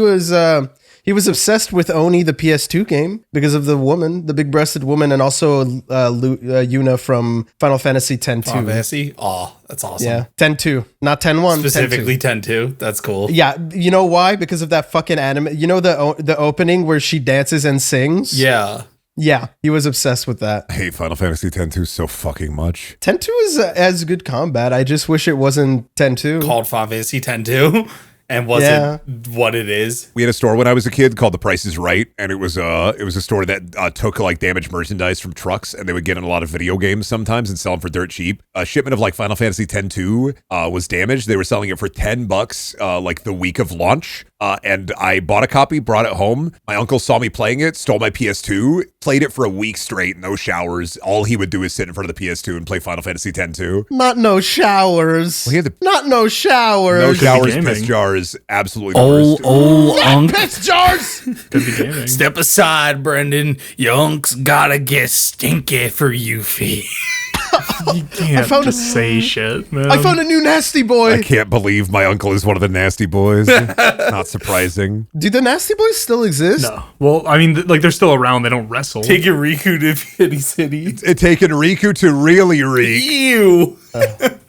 was obsessed with Oni, the PS2 game, because of the woman, the big-breasted woman, and also Yuna from Final Fantasy X-2. Fantasy? Oh, that's awesome. Yeah, 10-2, not 10-1. Specifically 10-2. That's cool. Yeah, you know why? Because of that fucking anime. You know the opening where she dances and sings? Yeah. Yeah, he was obsessed with that. I hate Final Fantasy X-2 so fucking much. 10-2 is as good combat. I just wish it wasn't 10-2. Called Final Fantasy 10-2 and wasn't what it is. We had a store when I was a kid called The Price is Right, and it was a store that took like damaged merchandise from trucks, and they would get in a lot of video games sometimes and sell them for dirt cheap. A shipment of like Final Fantasy X-2 was damaged. They were selling it for $10 like the week of launch. And I bought a copy, brought it home. My uncle saw me playing it, stole my PS2, played it for a week straight, no showers. All he would do is sit in front of the PS2 and play Final Fantasy X-2. Not no showers. Well, he had the Not no showers. no showers, gaming. piss jars, absolutely the worst. Old unk. Piss jars. Could be gaming. Step aside, Brendan. Your unk's gotta get stinky for you, Fee. You can't found just say shit, man. I found a new nasty boy. I can't believe my uncle is one of the nasty boys. Not surprising. Do the nasty boys still exist? No. Well, I mean, like, they're still around. They don't wrestle. Taking Riku to City City. It taken Riku to really reek. Ew.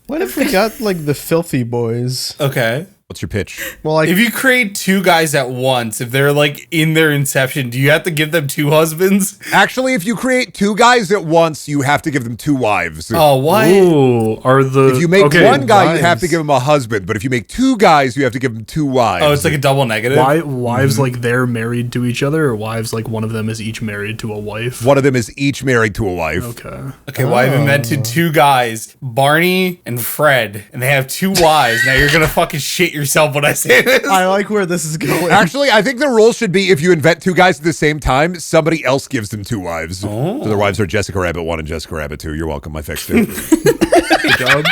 What if we got like the filthy boys? Okay. What's your pitch? Well, like If you create two guys at once, if they're like in their inception, do you have to give them two husbands? Actually, if you create two guys at once, you have to give them two wives. Oh, what? Ooh, are the If you make okay, one guy, you have wives. to give him a husband. But if you make two guys, you have to give them two wives. Oh, it's like a double negative. wives like they're married to each other, or wives like one of them is each married to a wife? One of them is each married to a wife. Okay. Okay, well, I've invented two guys, Barney and Fred, and they have two wives. Now you're gonna fucking shit yourself when I say this. I like where this is going. Actually, I think the rule should be if you invent two guys at the same time, somebody else gives them two wives. So their wives are Jessica Rabbit 1 and Jessica Rabbit 2. You're welcome. I fixed it. Good job.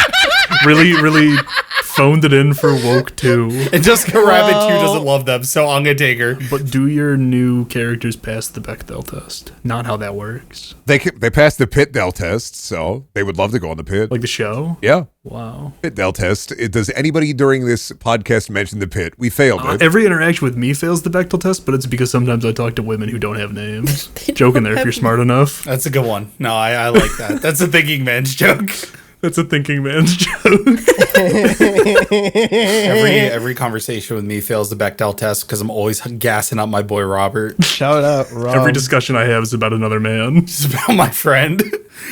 really phoned it in for Woke 2. And Jessica Rabbit 2 doesn't love them, so I'm gonna take her. But do your new characters pass the Bechdel test? Not how that works. They passed the Pittdel Test, so they would love to go on the pit. Like the show? Yeah. Wow. Pittdel Test. Does anybody during this podcast mention the pit? We failed it. Every interaction with me fails the Bechdel test, but it's because sometimes I talk to women who don't have names. Joking there if you're smart enough. That's a good one. No, I like that. That's a thinking man's joke. That's a thinking man's joke. Every conversation with me fails the Bechdel test because I'm always gassing up my boy Robert. Shout out, Rob. Every discussion I have is about another man. It's about my friend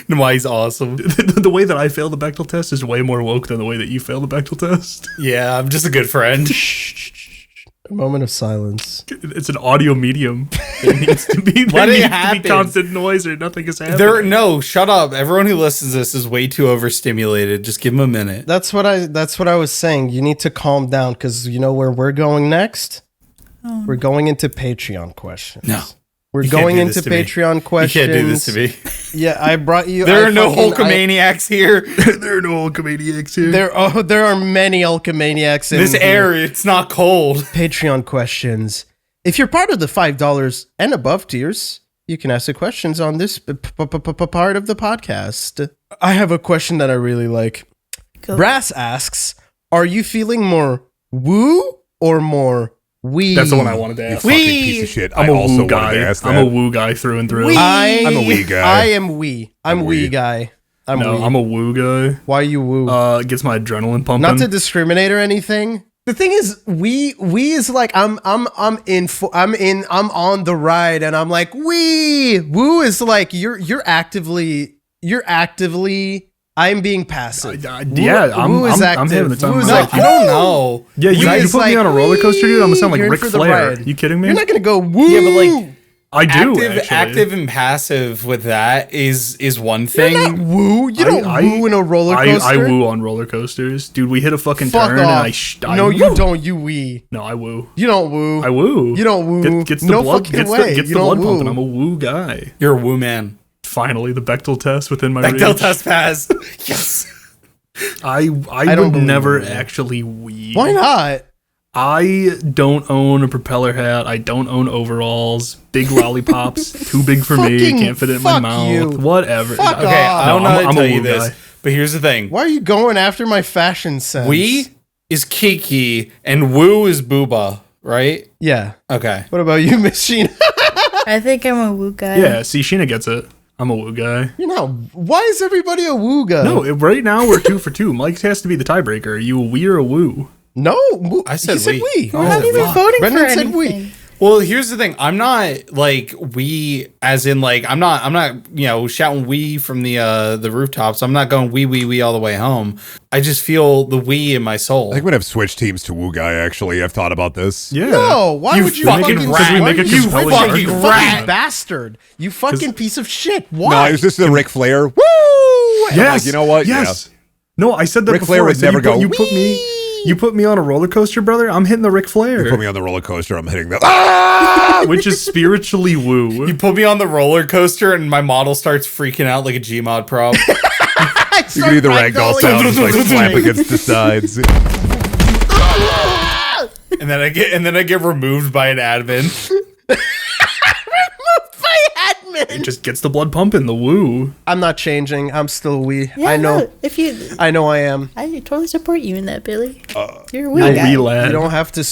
and why he's awesome. The way that I fail the Bechdel test is way more woke than the way that you fail the Bechdel test. Yeah, I'm just a good friend. A moment of silence. It's an audio medium. It needs to be. Let there it needs to happen. be constant noise or nothing is happening. No, shut up. Everyone who listens to this is way too overstimulated. Just give them a minute. That's what I was saying. You need to calm down because you know where we're going next? We're going into Patreon questions. No. We're You can't going do into this to me. Patreon questions. You can't do this to me. Yeah, I brought you. There are no Hulkamaniacs here. There are no Hulkamaniacs here. There are many Hulkamaniacs in This here. air, it's not cold. Patreon questions. If you're part of the $5 and above tiers, you can ask the questions on this part of the podcast. I have a question that I really like. Go. Brass asks, are you feeling more woo or more wee? That's the one I wanted to ask. Fucking piece of shit. I'm I a also woo wanted guy. to ask that. I'm a woo guy through and through. I'm a wee guy. I am wee. I'm wee wee. guy. I'm No, wee. I'm a woo guy. Why are you woo? It gets my adrenaline pumping. Not to discriminate or anything. The thing is, wee is like I'm on the ride and I'm like wee. Woo is like you're actively. I'm being passive. Yeah, Woo is I'm having the time Woo of is my like, life. I don't know. Yeah, you Wee is put me like, on a roller coaster, dude. I'm gonna sound like you're in Ric for the Flair. ride. You kidding me? You're not gonna go woo. Yeah, but like I do. active and passive with that is one You're thing. not woo. You don't woo in a roller coaster. I woo on roller coasters, dude. We hit a fucking Fuck turn off. and I no, woo. you don't. You wee. No, I woo. You don't woo. I woo. You don't woo. Gets the No blood. fucking Gets way. the, gets You the don't blood pumping. woo. I'm a woo guy. You're a woo man. Finally, the Bechdel test within my Pittdel reach. Test pass. Yes. I don't would believe never it. actually wee. Why not? I don't own a propeller hat. I don't own overalls. Big lollipops, too big for me. Fucking Can't fit it in my fuck mouth. you. Whatever. Fuck Okay, off. I don't know I'm how a to tell you woo this, guy. but here's the thing. Why are you going after my fashion sense? Wee is Kiki and woo is Booba, right? Yeah. Okay. What about you, Miss Sheena? I think I'm a woo guy. Yeah, see, Shina gets it. I'm a woo guy. You know, why is everybody a woo guy? No, right now we're 2 for 2. Mike has to be the tiebreaker. Are you a wee or a woo? No, woo. I said he said wee. wee. We're not even voting Brendan for said anything. wee. Well, here's the thing. I'm not like we, as in like I'm not shouting wee from the rooftops. I'm not going wee all the way home. I just feel the wee in my soul. I think we'd have switched teams to woo guy. Actually, I've thought about this. Yeah. No, why You would you fucking fucking rat. We make a you compelling fucking, argument. fucking bastard. You fucking piece of shit. Why? No, it was just the Ric Flair. Woo! And I'm Yes. like, you know what? Yes. No, I said that Ric before. Flair I would said never go, You put me on a roller coaster, brother. I'm hitting the Ric Yeah. Flair, Put me on the roller coaster. I'm hitting the. Ah! which is spiritually woo. You put me on the roller coaster and my model starts freaking out like a Gmod prop. You can do the ragdoll sound, just like slap against the sides. and then I get removed by an admin. It just gets the blood pumping. The woo. I'm not changing. I'm still wee. Yeah, I know. no, if you, I know I am. I totally support you in that, Billy. You're a wee A guy. wee lad. You don't have to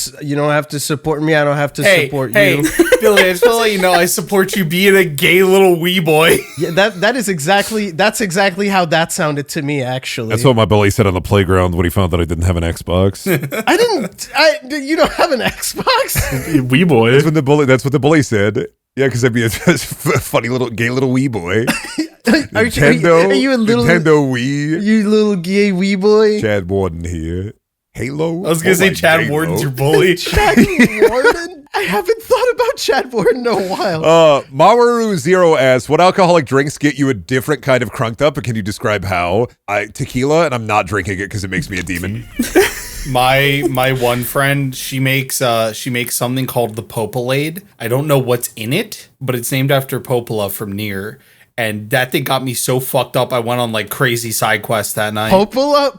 support me. I don't have to support hey, you. Billy, I just want to let you know I support you being a gay little wee boy. Yeah, that's exactly how that sounded to me. Actually, That's what my bully said on the playground when he found that I didn't have an Xbox. You don't have an Xbox. Wee boy. That's what the bully said. Yeah, because I'd be a funny little gay little wee boy. Are you a little Nintendo Wii? You little gay wee boy? Chad Warden here. Halo. I was gonna say Chad Warden's your bully. Chad Warden? I haven't thought about Chad Warden in a while. Mawaru Zero asks, what alcoholic drinks get you a different kind of crunked up? And can you describe how? Tequila, and I'm not drinking it because it makes me a demon. My one friend, she makes something called the Popolade. I don't know what's in it, but it's named after Popola from Nier. And that thing got me so fucked up. I went on like crazy side quests that night. Popolade?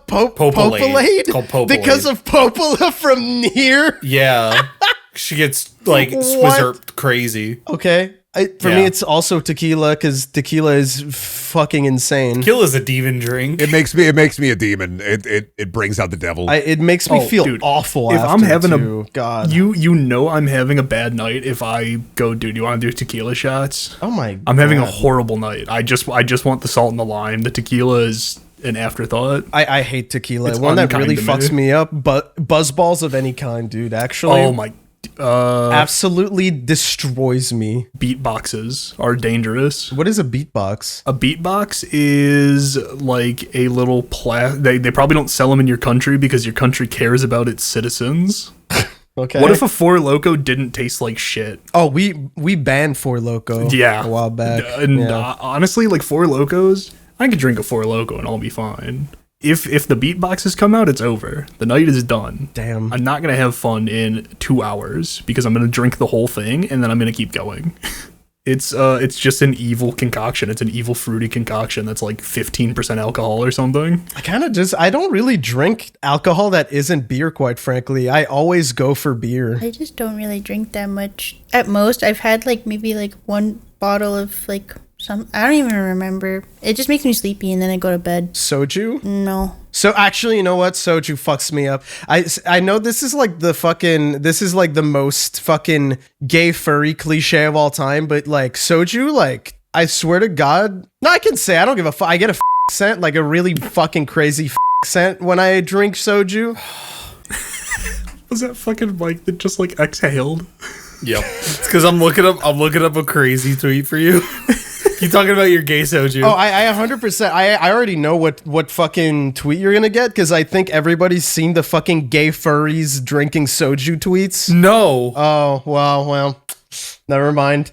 It's called Popolade. Because of Popola from Nier? Yeah. She gets like swizzerped crazy. Okay. For Yeah. me, it's also tequila because tequila is fucking insane. Kill is a demon drink. It makes me a demon. It brings out the devil. It makes me feel dude, awful. if I'm after, having too. God, You know I'm having a bad night if I go, dude, you want to do tequila shots? oh my, I'm having a God. horrible night. I just want the salt and the lime. The tequila is an afterthought. I hate tequila. It's One that unkind really to fucks me. me up, but buzzballs of any kind, dude. Actually, Oh my. absolutely destroys me. Beatboxes are dangerous. What is a beatbox? A beatbox is like a little they probably don't sell them in your country because your country cares about its citizens. Okay. What if a Four Loko didn't taste like shit? Oh, we banned Four Loko. Yeah, a while back. And honestly, like Four Lokos, I could drink a Four Loko and I'll be fine. If the beatboxes come out, it's over. The night is done. Damn. I'm not gonna have fun in 2 hours because I'm gonna drink the whole thing and then I'm gonna keep going. It's just an evil concoction. It's an evil fruity concoction that's like 15% alcohol or something. I don't really drink alcohol that isn't beer, quite frankly. I always go for beer. I just don't really drink that much. At most, I've had like maybe like one bottle of like I don't even remember. It just makes me sleepy and then I go to bed. Soju? No. So actually, you know what? Soju fucks me up. I know this is like the most fucking gay furry cliche of all time, but like soju, like I swear to God, no, I can say I don't give a fuck. I get a scent, like a really fucking crazy scent when I drink soju. Was that fucking like that just like exhaled? Yep. It's because I'm looking up a crazy tweet for you. You talking about your gay soju? Oh, I 100%. I already know what fucking tweet you're gonna get because I think everybody's seen the fucking gay furries drinking soju tweets. No. Oh well, never mind.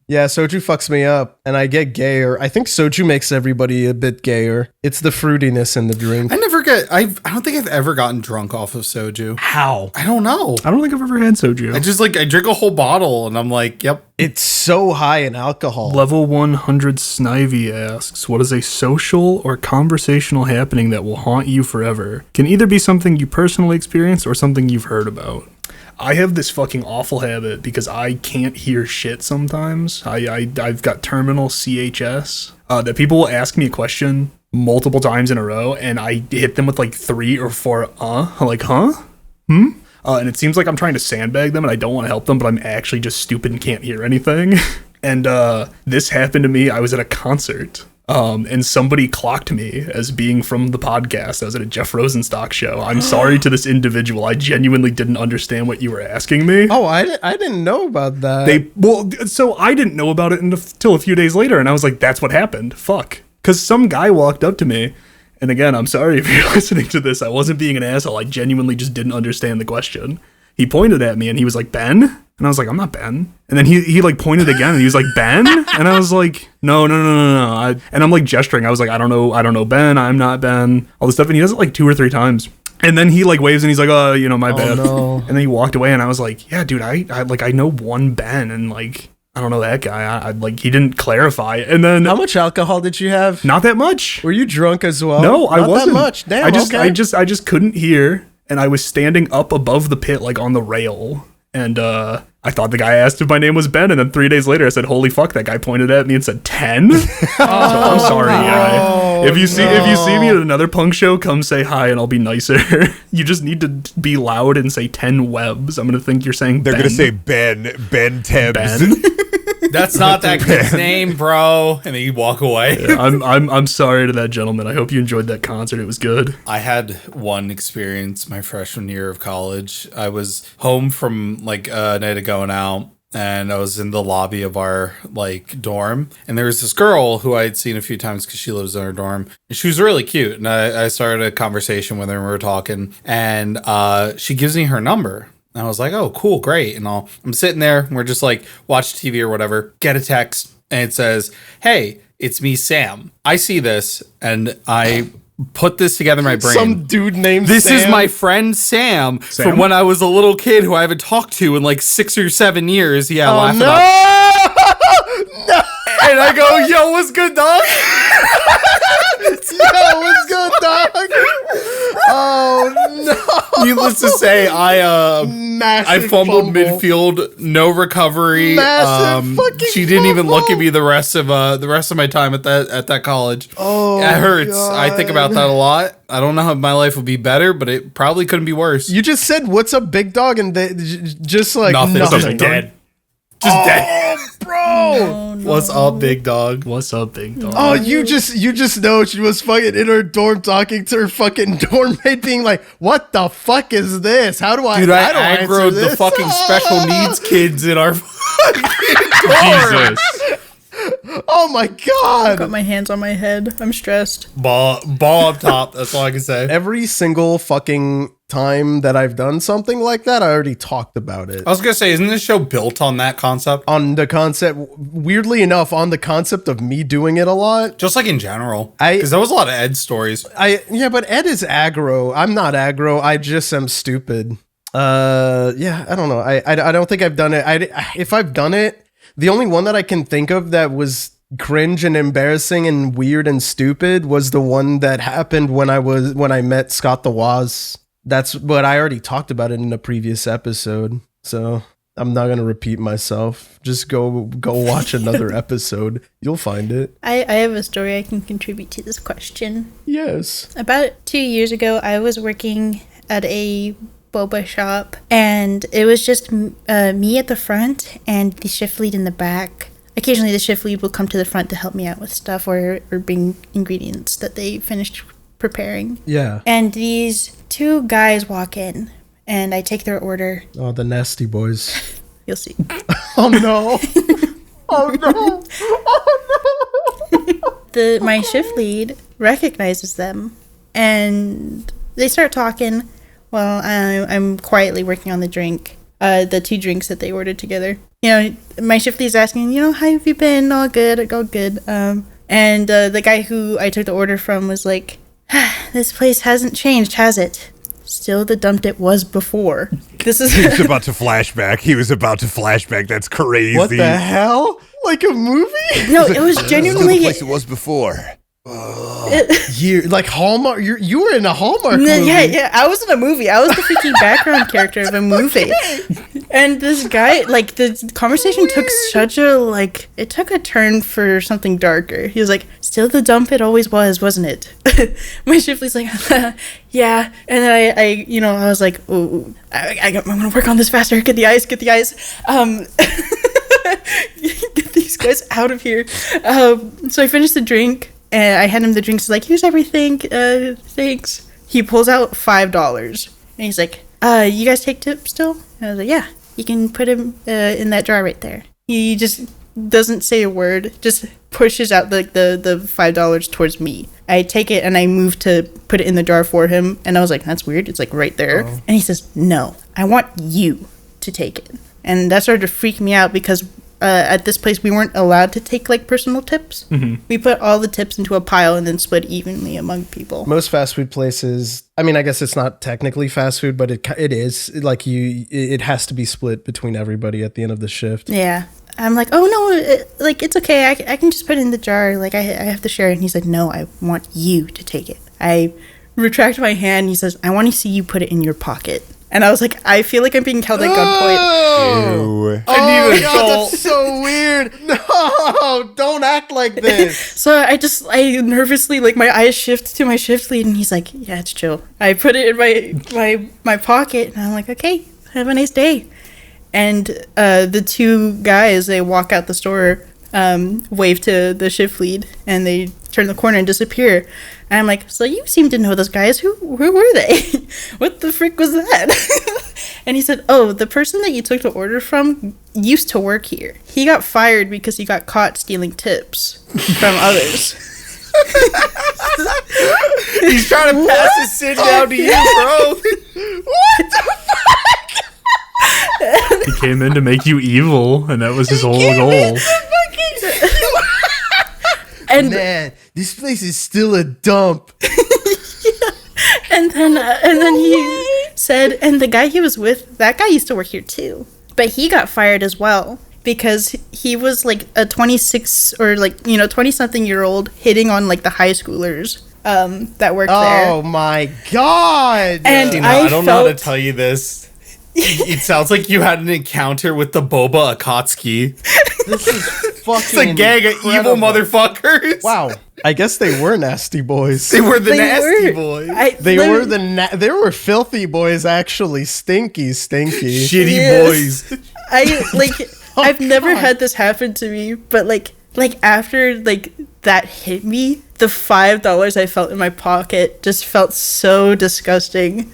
Yeah, soju fucks me up, and I get gayer. I think soju makes everybody a bit gayer. It's the fruitiness in the drink. I don't think I've ever gotten drunk off of soju. How? I don't know. I don't think I've ever had soju. I drink a whole bottle and I'm like, yep. It's so high in alcohol. Level 100 Snivy asks, what is a social or conversational happening that will haunt you forever? Can either be something you personally experienced or something you've heard about. I have this fucking awful habit because I can't hear shit sometimes. I've got terminal CHS that people will ask me a question multiple times in a row and I hit them with like 3 or 4 I'm like, huh? And it seems like I'm trying to sandbag them and I don't want to help them, but I'm actually just stupid and can't hear anything. And this happened to me. I was at a concert. And somebody clocked me as being from the podcast. I was at a Jeff Rosenstock show. I'm sorry to this individual. I genuinely didn't understand what you were asking me. Oh, I didn't know about that. So I didn't know about it until a few days later, and I was like, that's what happened. Fuck. Because some guy walked up to me, and again, I'm sorry if you're listening to this. I wasn't being an asshole. I genuinely just didn't understand the question. He pointed at me, and he was like, Ben? And I was like, I'm not Ben. And then he like pointed again and he was like, Ben? And I was like, no. And I'm like gesturing. I was like, I don't know Ben. I'm not Ben. All this stuff. And he does it like 2 or 3 times. And then he like waves and he's like, oh, my bad. No. And then he walked away and I was like, yeah, dude, I know one Ben and like, I don't know that guy. I like, he didn't clarify. And then how much alcohol did you have? Not that much. Were you drunk as well? No, I wasn't. That much. Damn, I just couldn't hear. And I was standing up above the pit, like on the rail. And I thought the guy asked if my name was Ben, and then 3 days later I said, "Holy fuck!" That guy pointed at me and said 10. So I'm sorry, guy. If you see me at another punk show, come say hi, and I'll be nicer. You just need to be loud and say 10 webs. I'm gonna think you're saying. They're Ben. gonna say Ben Tibbs. Ben? That's not that kid's name, bro. And then you walk away. Yeah, I'm sorry to that gentleman. I hope you enjoyed that concert. It was good. I had one experience my freshman year of college. I was home from like a night of going out, and I was in the lobby of our like dorm, and there was this girl who I had seen a few times because she lives in our dorm, and she was really cute. And I started a conversation with her, and we were talking, and she gives me her number. And I was like, oh, cool, great. And I'm sitting there, we're just like, watch TV or whatever, get a text, and it says, hey, it's me, Sam. I see this, and I put this together in my brain. Some dude named This Sam. is my friend Sam from when I was a little kid who I haven't talked to in like 6 or 7 years. Yeah, laugh about. No! And I go, yo, what's good, dog? Yo, what's good, dog? Oh no! Needless to say, I Massive fumbled fumble. midfield, no recovery. Massive fucking she didn't even look fumble. at me the rest of my time at that college. Oh, it hurts. God. I think about that a lot. I don't know how my life would be better, but it probably couldn't be worse. You just said, "What's up, big dog?" and just like Nothing. Dead. Just dead. Bro. What's up, big dog? What's up, big dog? Oh, you just know she was fucking in her dorm talking to her fucking dorm mate, being like, "What the fuck is this? How do I?" Dude, I don't answer aggroed the this." fucking special needs kids in our fucking dorm. Jesus. Oh my I've god! got my hands on my head. I'm stressed. Ball up top. That's all I can say. Every single fucking time that I've done something like that, I already talked about it. I was gonna say, isn't this show built on that concept? On the concept, weirdly enough, on the concept of me doing it a lot. Just like in general, I- because there was a lot of Ed stories. Yeah, but Ed is aggro. I'm not aggro. I just am stupid. Yeah, I don't know. I don't think I've done it. If I've done it, the only one that I can think of that was cringe and embarrassing and weird and stupid was the one that happened when I met Scott the Woz. That's what I already talked about it in a previous episode. So I'm not gonna repeat myself. Just go watch another episode. You'll find it. I have a story I can contribute to this question. Yes. About 2 years ago, I was working at a boba shop, and it was just me at the front and the shift lead in the back. Occasionally, the shift lead will come to the front to help me out with stuff or bring ingredients that they finished preparing. Yeah. And these two guys walk in, and I take their order. Oh, the nasty boys. You'll see. Oh no. Oh no. Oh no. My shift lead recognizes them, and they start talking while I'm quietly working on the drink, the two drinks that they ordered together. You know, my shift lead's asking, how have you been? All good, all good. And the guy who I took the order from was like, this place hasn't changed, has it? Still the dump it was before. This is He was about to flashback. That's crazy. What the hell? Like a movie? no, it was genuinely. it was before. Like Hallmark. You were in a Hallmark movie. Yeah. I was in a movie. I was the freaking background character of a movie. And this guy, like, the conversation took such a, it took a turn for something darker. He was like, still the dump it always was, wasn't it? My shift lead's like, yeah. And then I was like, oh, I'm going to work on this faster. Get the ice. Get these guys out of here. So I finished the drink. And I hand him the drinks. He's like, here's everything. Thanks. He pulls out $5. And he's like, you guys take tips still? And I was like, yeah. You can put him in that jar right there. He just doesn't say a word. Just pushes out the $5 towards me. I take it and I move to put it in the jar for him. And I was like, that's weird. It's like right there. Oh. And he says, no. I want you to take it. And that started to freak me out because at this place, we weren't allowed to take, personal tips. Mm-hmm. We put all the tips into a pile and then split evenly among people. Most fast food places, I mean, I guess it's not technically fast food, but it is. It has to be split between everybody at the end of the shift. Yeah. I'm like, oh, no, it's okay. I can just put it in the jar. I have to share it. And he's like, no, I want you to take it. I retract my hand. He says, I want to see you put it in your pocket. And I was like, I feel like I'm being held at gunpoint. Ew. Oh, God, that's so weird. No, don't act like this. So I nervously, my eyes shift to my shift lead, and he's like, yeah, it's chill. I put it in my pocket, and I'm like, okay, have a nice day. And the two guys, they walk out the store, wave to the shift lead, and they turn the corner and disappear. And I'm like, so you seem to know those guys. Who were they? What the frick was that? And he said, oh, the person that you took the order from used to work here. He got fired because he got caught stealing tips from others. He's trying to pass his sin down to you, bro. What the fuck? He came in to make you evil, and that was his whole goal. And man, this place is still a dump. And then he said, and the guy he was with, that guy used to work here too, but he got fired as well because he was a 26 or 20-something year old hitting on the high schoolers that worked there. Oh my God! And Shina, I don't know how to tell you this. It sounds like you had an encounter with the Boba Akatsuki. This is fucking It's a gang of evil motherfuckers. Wow. I guess they were nasty boys. They were the nasty boys. They were filthy boys, actually. Stinky. Shitty Yes. boys. I've never had this happen to me, but after that hit me, the $5 I felt in my pocket just felt so disgusting.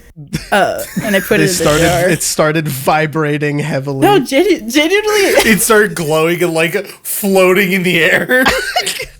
And I put it in the jar. It started vibrating heavily. No, genuinely. It started glowing and like floating in the air.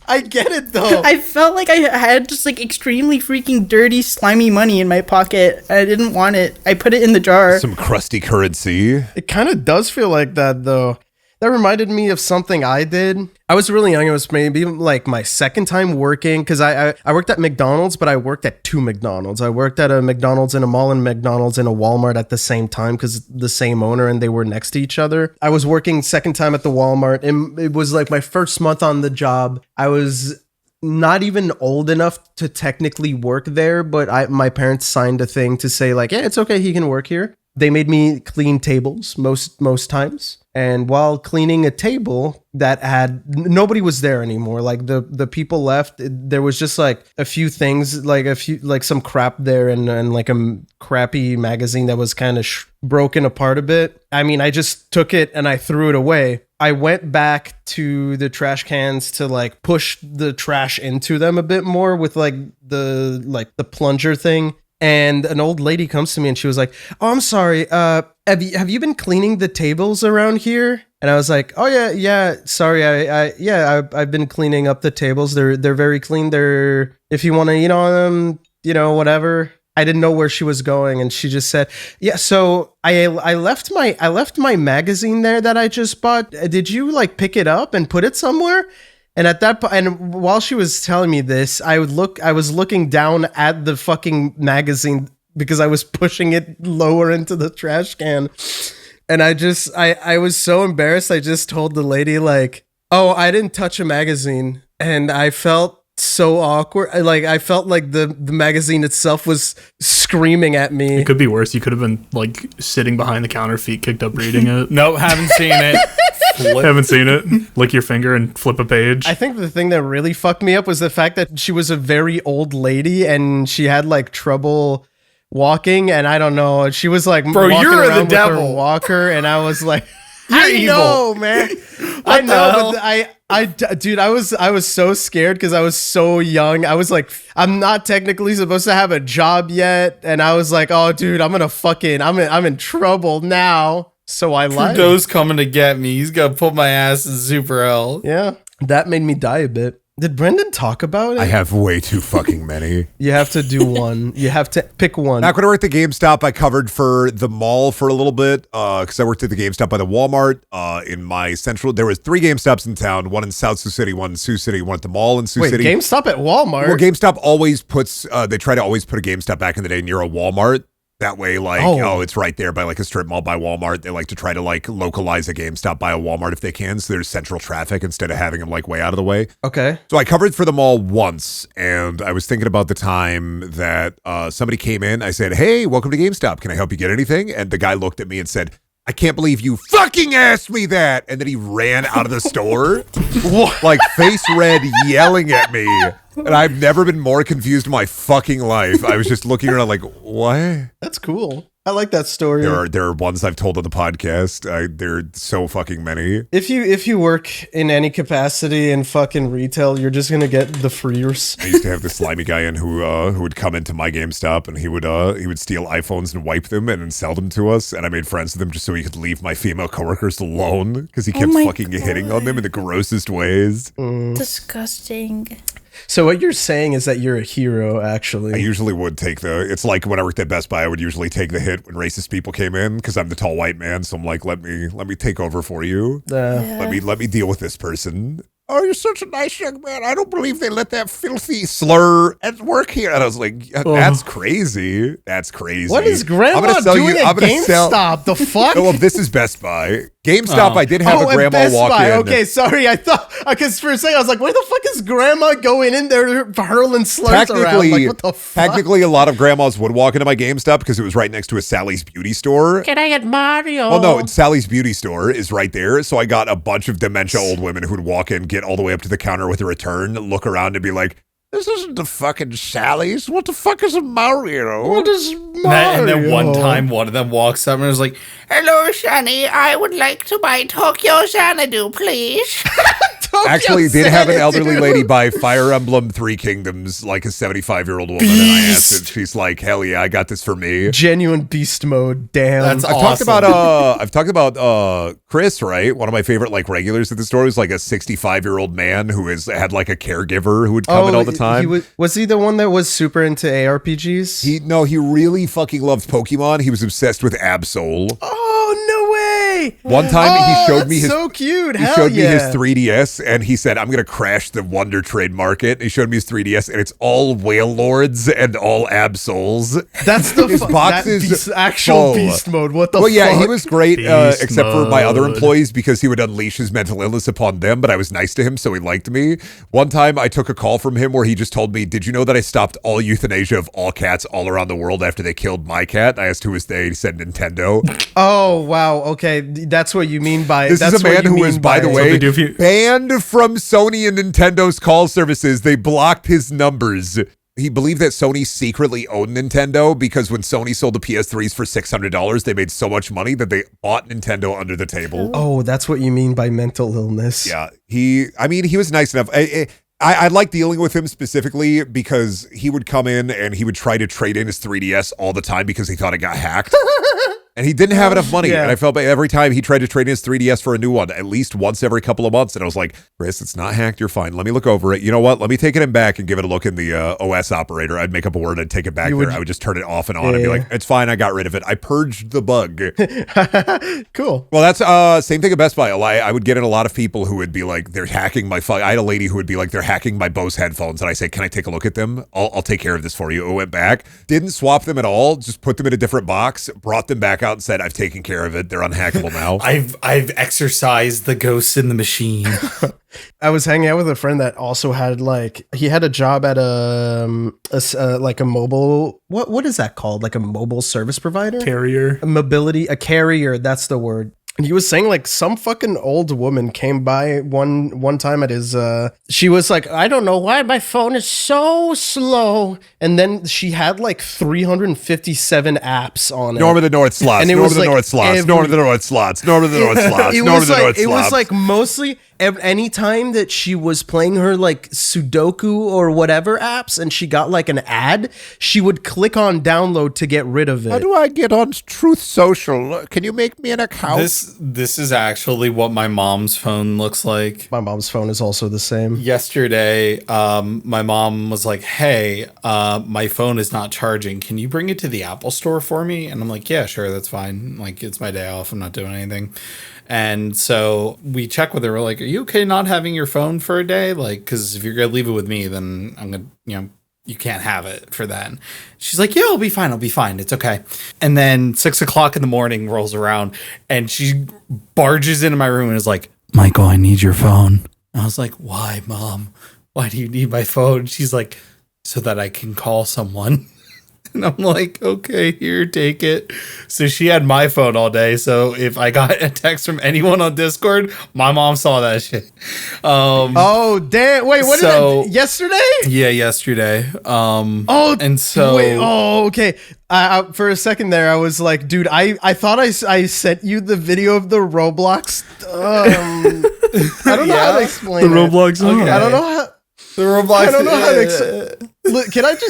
I get it though. I felt like I had just like extremely freaking dirty, slimy money in my pocket. I didn't want it. I put it in the jar. Some crusty currency. It kind of does feel like that though. That reminded me of something I did. I was really young. It was maybe like my second time working because I worked at McDonald's, but I worked at 2 McDonald's. I worked at a McDonald's in a mall and McDonald's in a Walmart at the same time because the same owner and they were next to each other. I was working second time at the Walmart and it was like my first month on the job. I was not even old enough to technically work there, but my parents signed a thing to say like, yeah, it's okay, he can work here. They made me clean tables most times. And while cleaning a table that had nobody was there anymore, like the people left, there was just like a few things, like some crap there and like a crappy magazine that was kind of broken apart a bit. I mean, I just took it and I threw it away. I went back to the trash cans to like push the trash into them a bit more with like the plunger thing. And an old lady comes to me and she was like, "Oh, I'm sorry. Have you been cleaning the tables around here?" And I was like, "Oh yeah. Sorry, I've been cleaning up the tables. They're very clean. They're if you want to, whatever." I didn't know where she was going, and she just said, "Yeah." So I left my magazine there that I just bought. Did you like pick it up and put it somewhere? And at that point, and while she was telling me this, I was looking down at the fucking magazine because I was pushing it lower into the trash can. And I was so embarrassed. I just told the lady like, "Oh, I didn't touch a magazine." And I felt so awkward. I felt like the magazine itself was screaming at me. It could be worse. You could have been like sitting behind the counter, feet kicked up, reading it. Nope, haven't seen it. Haven't seen it. Lick your finger and flip a page. I think the thing that really fucked me up was the fact that she was a very old lady and she had like trouble walking, and I don't know. She was like, "Bro, walking you're around the with devil." her walker, and I was like, You're evil. know, man. I know, but dude, I was so scared because I was so young. I was like, I'm not technically supposed to have a job yet, and I was like, oh, dude, I'm in trouble now. So I lied. Trudeau's coming to get me. He's gonna put my ass in Super L. Yeah, that made me die a bit. Did Brendan talk about it? I have way too fucking many. You have to do one. You have to pick one. Back when I worked at GameStop, I covered for the mall for a little bit because I worked at the GameStop by the Walmart in my central. There was 3 GameStops in town, one in South Sioux City, one in Sioux City, one at the mall in Sioux City. GameStop at Walmart? Well, GameStop always puts, they try to always put a GameStop back in the day near a Walmart. That way, like, it's right there by like a strip mall by Walmart. They like to try to like localize a GameStop by a Walmart if they can. So there's central traffic instead of having them like way out of the way. Okay. So I covered for the mall once, and I was thinking about the time that somebody came in. I said, "Hey, welcome to GameStop. Can I help you get anything?" And the guy looked at me and said, "I can't believe you fucking asked me that." And then he ran out of the store, like face red, yelling at me. And I've never been more confused in my fucking life. I was just looking around like, what? That's cool. I like that story. There are ones I've told on the podcast. There are so fucking many. If you work in any capacity in fucking retail, you're just gonna get the freers. I used to have this slimy guy in who would come into my GameStop and he would steal iPhones and wipe them and then sell them to us. And I made friends with him just so he could leave my female coworkers alone because he kept fucking hitting on them in the grossest ways. Disgusting. So what you're saying is that you're a hero, actually. I usually would take it's like when I worked at Best Buy, I would usually take the hit when racist people came in because I'm the tall white man. So I'm like, let me take over for you. Let me deal with this person. "Oh, you're such a nice young man. I don't believe they let that filthy slur at work here." And I was like, that's crazy. That's crazy. What is Grandma doing at GameStop? The fuck? Oh, well, this is Best Buy. GameStop, I did have a grandma walk in. Okay, sorry. I thought, because for a second I was like, where the fuck is Grandma going in there hurling slurs around? Like, what the fuck? Technically, a lot of grandmas would walk into my GameStop because it was right next to a Sally's Beauty store. Can I get Mario? Oh, no, Sally's Beauty store is right there. So I got a bunch of dementia old women who'd walk in, get all the way up to the counter with a return, look around and be like, "This isn't the fucking Sally's. What the fuck is a Mario? What is Mario?" And then one time, one of them walks up and was like, "Hello, Shani. I would like to buy Tokyo Xanadu, please." actually did have an elderly lady buy Fire Emblem Three Kingdoms, like a 75-year-old woman, and I asked her, she's like, hell yeah, I got this for me. Genuine beast mode. Damn. That's I've talked about Chris, right? One of my favorite like regulars at the store was like a 65-year-old man who had like a caregiver who would come in all the time. Was he the one that was super into ARPGs? He really fucking loved Pokemon. He was obsessed with Absol. Oh, no way. One time he showed me his so cute. He showed me his 3DS and he said, I'm going to crash the Wonder Trade market. He showed me his 3DS and it's all Whale Lords and all Absols. That's the his boxes actual beast mode. What the fuck? Well, yeah, he was great except for my other mode. employees because he would unleash his mental illness upon them, but I was nice to him, so he liked me. One time I took a call from him where he just told me, did you know that I stopped all euthanasia of all cats all around the world after they killed my cat? I asked who was they. He said Nintendo. Oh, wow. Okay. That's what you mean by... This is a man who is, by the way, banned from Sony and Nintendo's call services. They blocked his numbers. He believed that Sony secretly owned Nintendo because when Sony sold the PS3s for $600, they made so much money that they bought Nintendo under the table. Oh, that's what you mean by mental illness. Yeah. He was nice enough. I like dealing with him specifically because he would come in and he would try to trade in his 3DS all the time because he thought it got hacked. And he didn't have enough money. Yeah. And I felt bad every time he tried to trade in his 3DS for a new one, at least once every couple of months. And I was like, Chris, it's not hacked. You're fine. Let me look over it. You know what? Let me take it in back and give it a look in the OS operator. I'd make up a word and take it back there. I would just turn it off and on and be like, it's fine. I got rid of it. I purged the bug. Cool. Well, that's same thing at Best Buy. I would get in a lot of people who would be like, they're hacking my phone. I had a lady who would be like, they're hacking my Bose headphones. And I say, can I take a look at them? I'll take care of this for you. I went back, didn't swap them at all. Just put them in a different box, brought them back out and said, I've taken care of it. They're unhackable now. I've exercised the ghosts in the machine. I was hanging out with a friend that also had he had a job at a mobile, what is that called? Like a mobile service provider? Carrier. A carrier, that's the word. And he was saying like some fucking old woman came by one time at his she was like, I don't know why my phone is so slow. And then she had like 357 apps on it. Norm of the North slots. And it Norm was of the like North slots. every- Norm of the North slots. Norm of the North slots. It Norm was of the North like, it was slots. like mostly any time that she was playing her like Sudoku or whatever apps and she got like an ad, she would click on download to get rid of it. How do I get on Truth Social? Can you make me an account? This is actually what my mom's phone looks like. My mom's phone is also the same. Yesterday, my mom was like, hey, my phone is not charging. Can you bring it to the Apple store for me? And I'm like, yeah, sure, that's fine. Like, it's my day off. I'm not doing anything. And so we check with her. We're like, are you okay not having your phone for a day? Like, because if you're going to leave it with me, then I'm going to, you can't have it for then. She's like, yeah, I'll be fine. It's okay. And then 6 o'clock in the morning rolls around and she barges into my room and is like, Michael, I need your phone. And I was like, why, Mom? Why do you need my phone? She's like, so that I can call someone. And I'm like, okay, here, take it. So she had my phone all day. So if I got a text from anyone on Discord, my mom saw that shit. Oh, damn. Wait, what is that? Yesterday? Yeah, yesterday. Okay. For a second there, I was like, dude, I thought I sent you the video of the Roblox. I don't know how to explain The Roblox. Okay. I don't know how. The Roblox. I don't know how to look,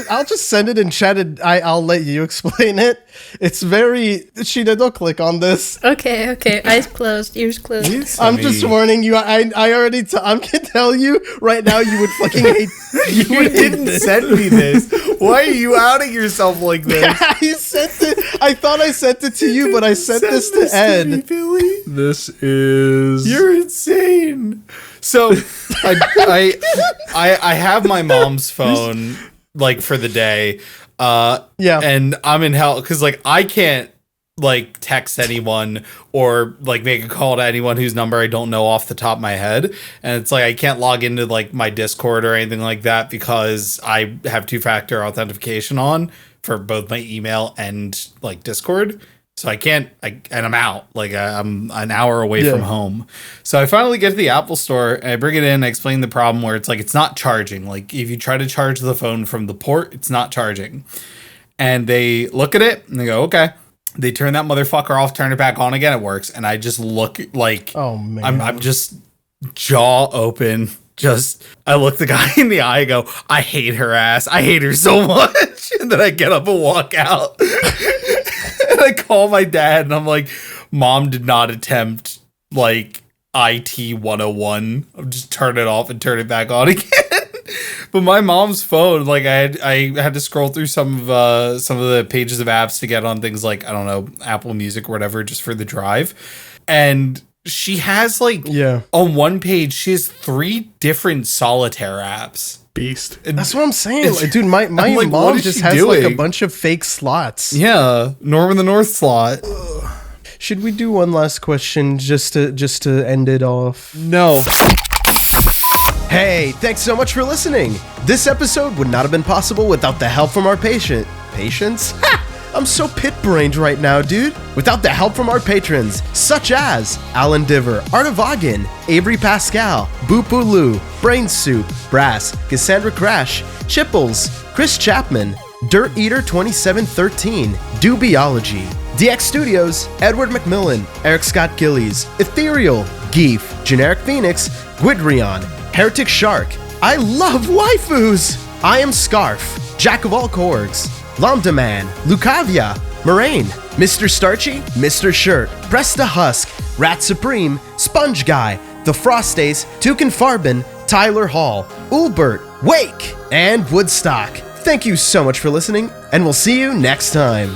I'll just send it in chat and I'll let you explain it. It's very, Shina, don't click on this. Okay. Eyes closed, ears closed. I'm just warning you. I already, I'm gonna tell you right now, you would fucking hate. You didn't send me this. Why are you outing yourself like this? I sent it. I thought I sent it to you, but I sent this to Ed. Billy? This is... You're insane. So I have my mom's phone like for the day. Yeah. And I'm in hell because like I can't like text anyone or like make a call to anyone whose number I don't know off the top of my head. And it's like I can't log into like my Discord or anything like that because I have 2-factor authentication on for both my email and like Discord. So I can't, and I'm out. Like I'm an hour away from home. So I finally get to the Apple store and I bring it in. I explain the problem where it's like, it's not charging. Like if you try to charge the phone from the port, it's not charging. And they look at it and they go, okay. They turn that motherfucker off, turn it back on again. It works. And I just look like, oh man, I'm just jaw open. Just, I look the guy in the eye and go, I hate her ass. I hate her so much. And then I get up and walk out. And I call my dad and I'm like, Mom did not attempt like IT 101. I'll just turn it off and turn it back on again. But my mom's phone, like I had to scroll through some of the pages of apps to get on things like, I don't know, Apple Music or whatever, just for the drive. And she has on one page, she has 3 different solitaire apps. Beast. That's what I'm saying. Like, dude, my mom just has like a bunch of fake slots. Yeah, Norman the North slot. Should we do one last question just to end it off? No. Hey, thanks so much for listening. This episode would not have been possible without the help from our patients? Ha! I'm so pit-brained right now, dude. Without the help from our patrons, such as Alan Diver, Artavagan, Avery Pascal, Boopoo Lou, Brain Soup, Brass, Cassandra Crash, Chipples, Chris Chapman, Dirt Eater 2713, Dubiology, DX Studios, Edward McMillan, Eric Scott Gillies, Ethereal, Geef, Generic Phoenix, Guidrion, Heretic Shark, I love waifus! I am Scarf, Jack of all Korgs, Lambda Man, Lucavia, Moraine, Mr. Starchy, Mr. Shirt, Presta Husk, Rat Supreme, Sponge Guy, The Frostace, Toucan Farbin, Tyler Hall, Ulbert, Wake, and Woodstock. Thank you so much for listening, and we'll see you next time.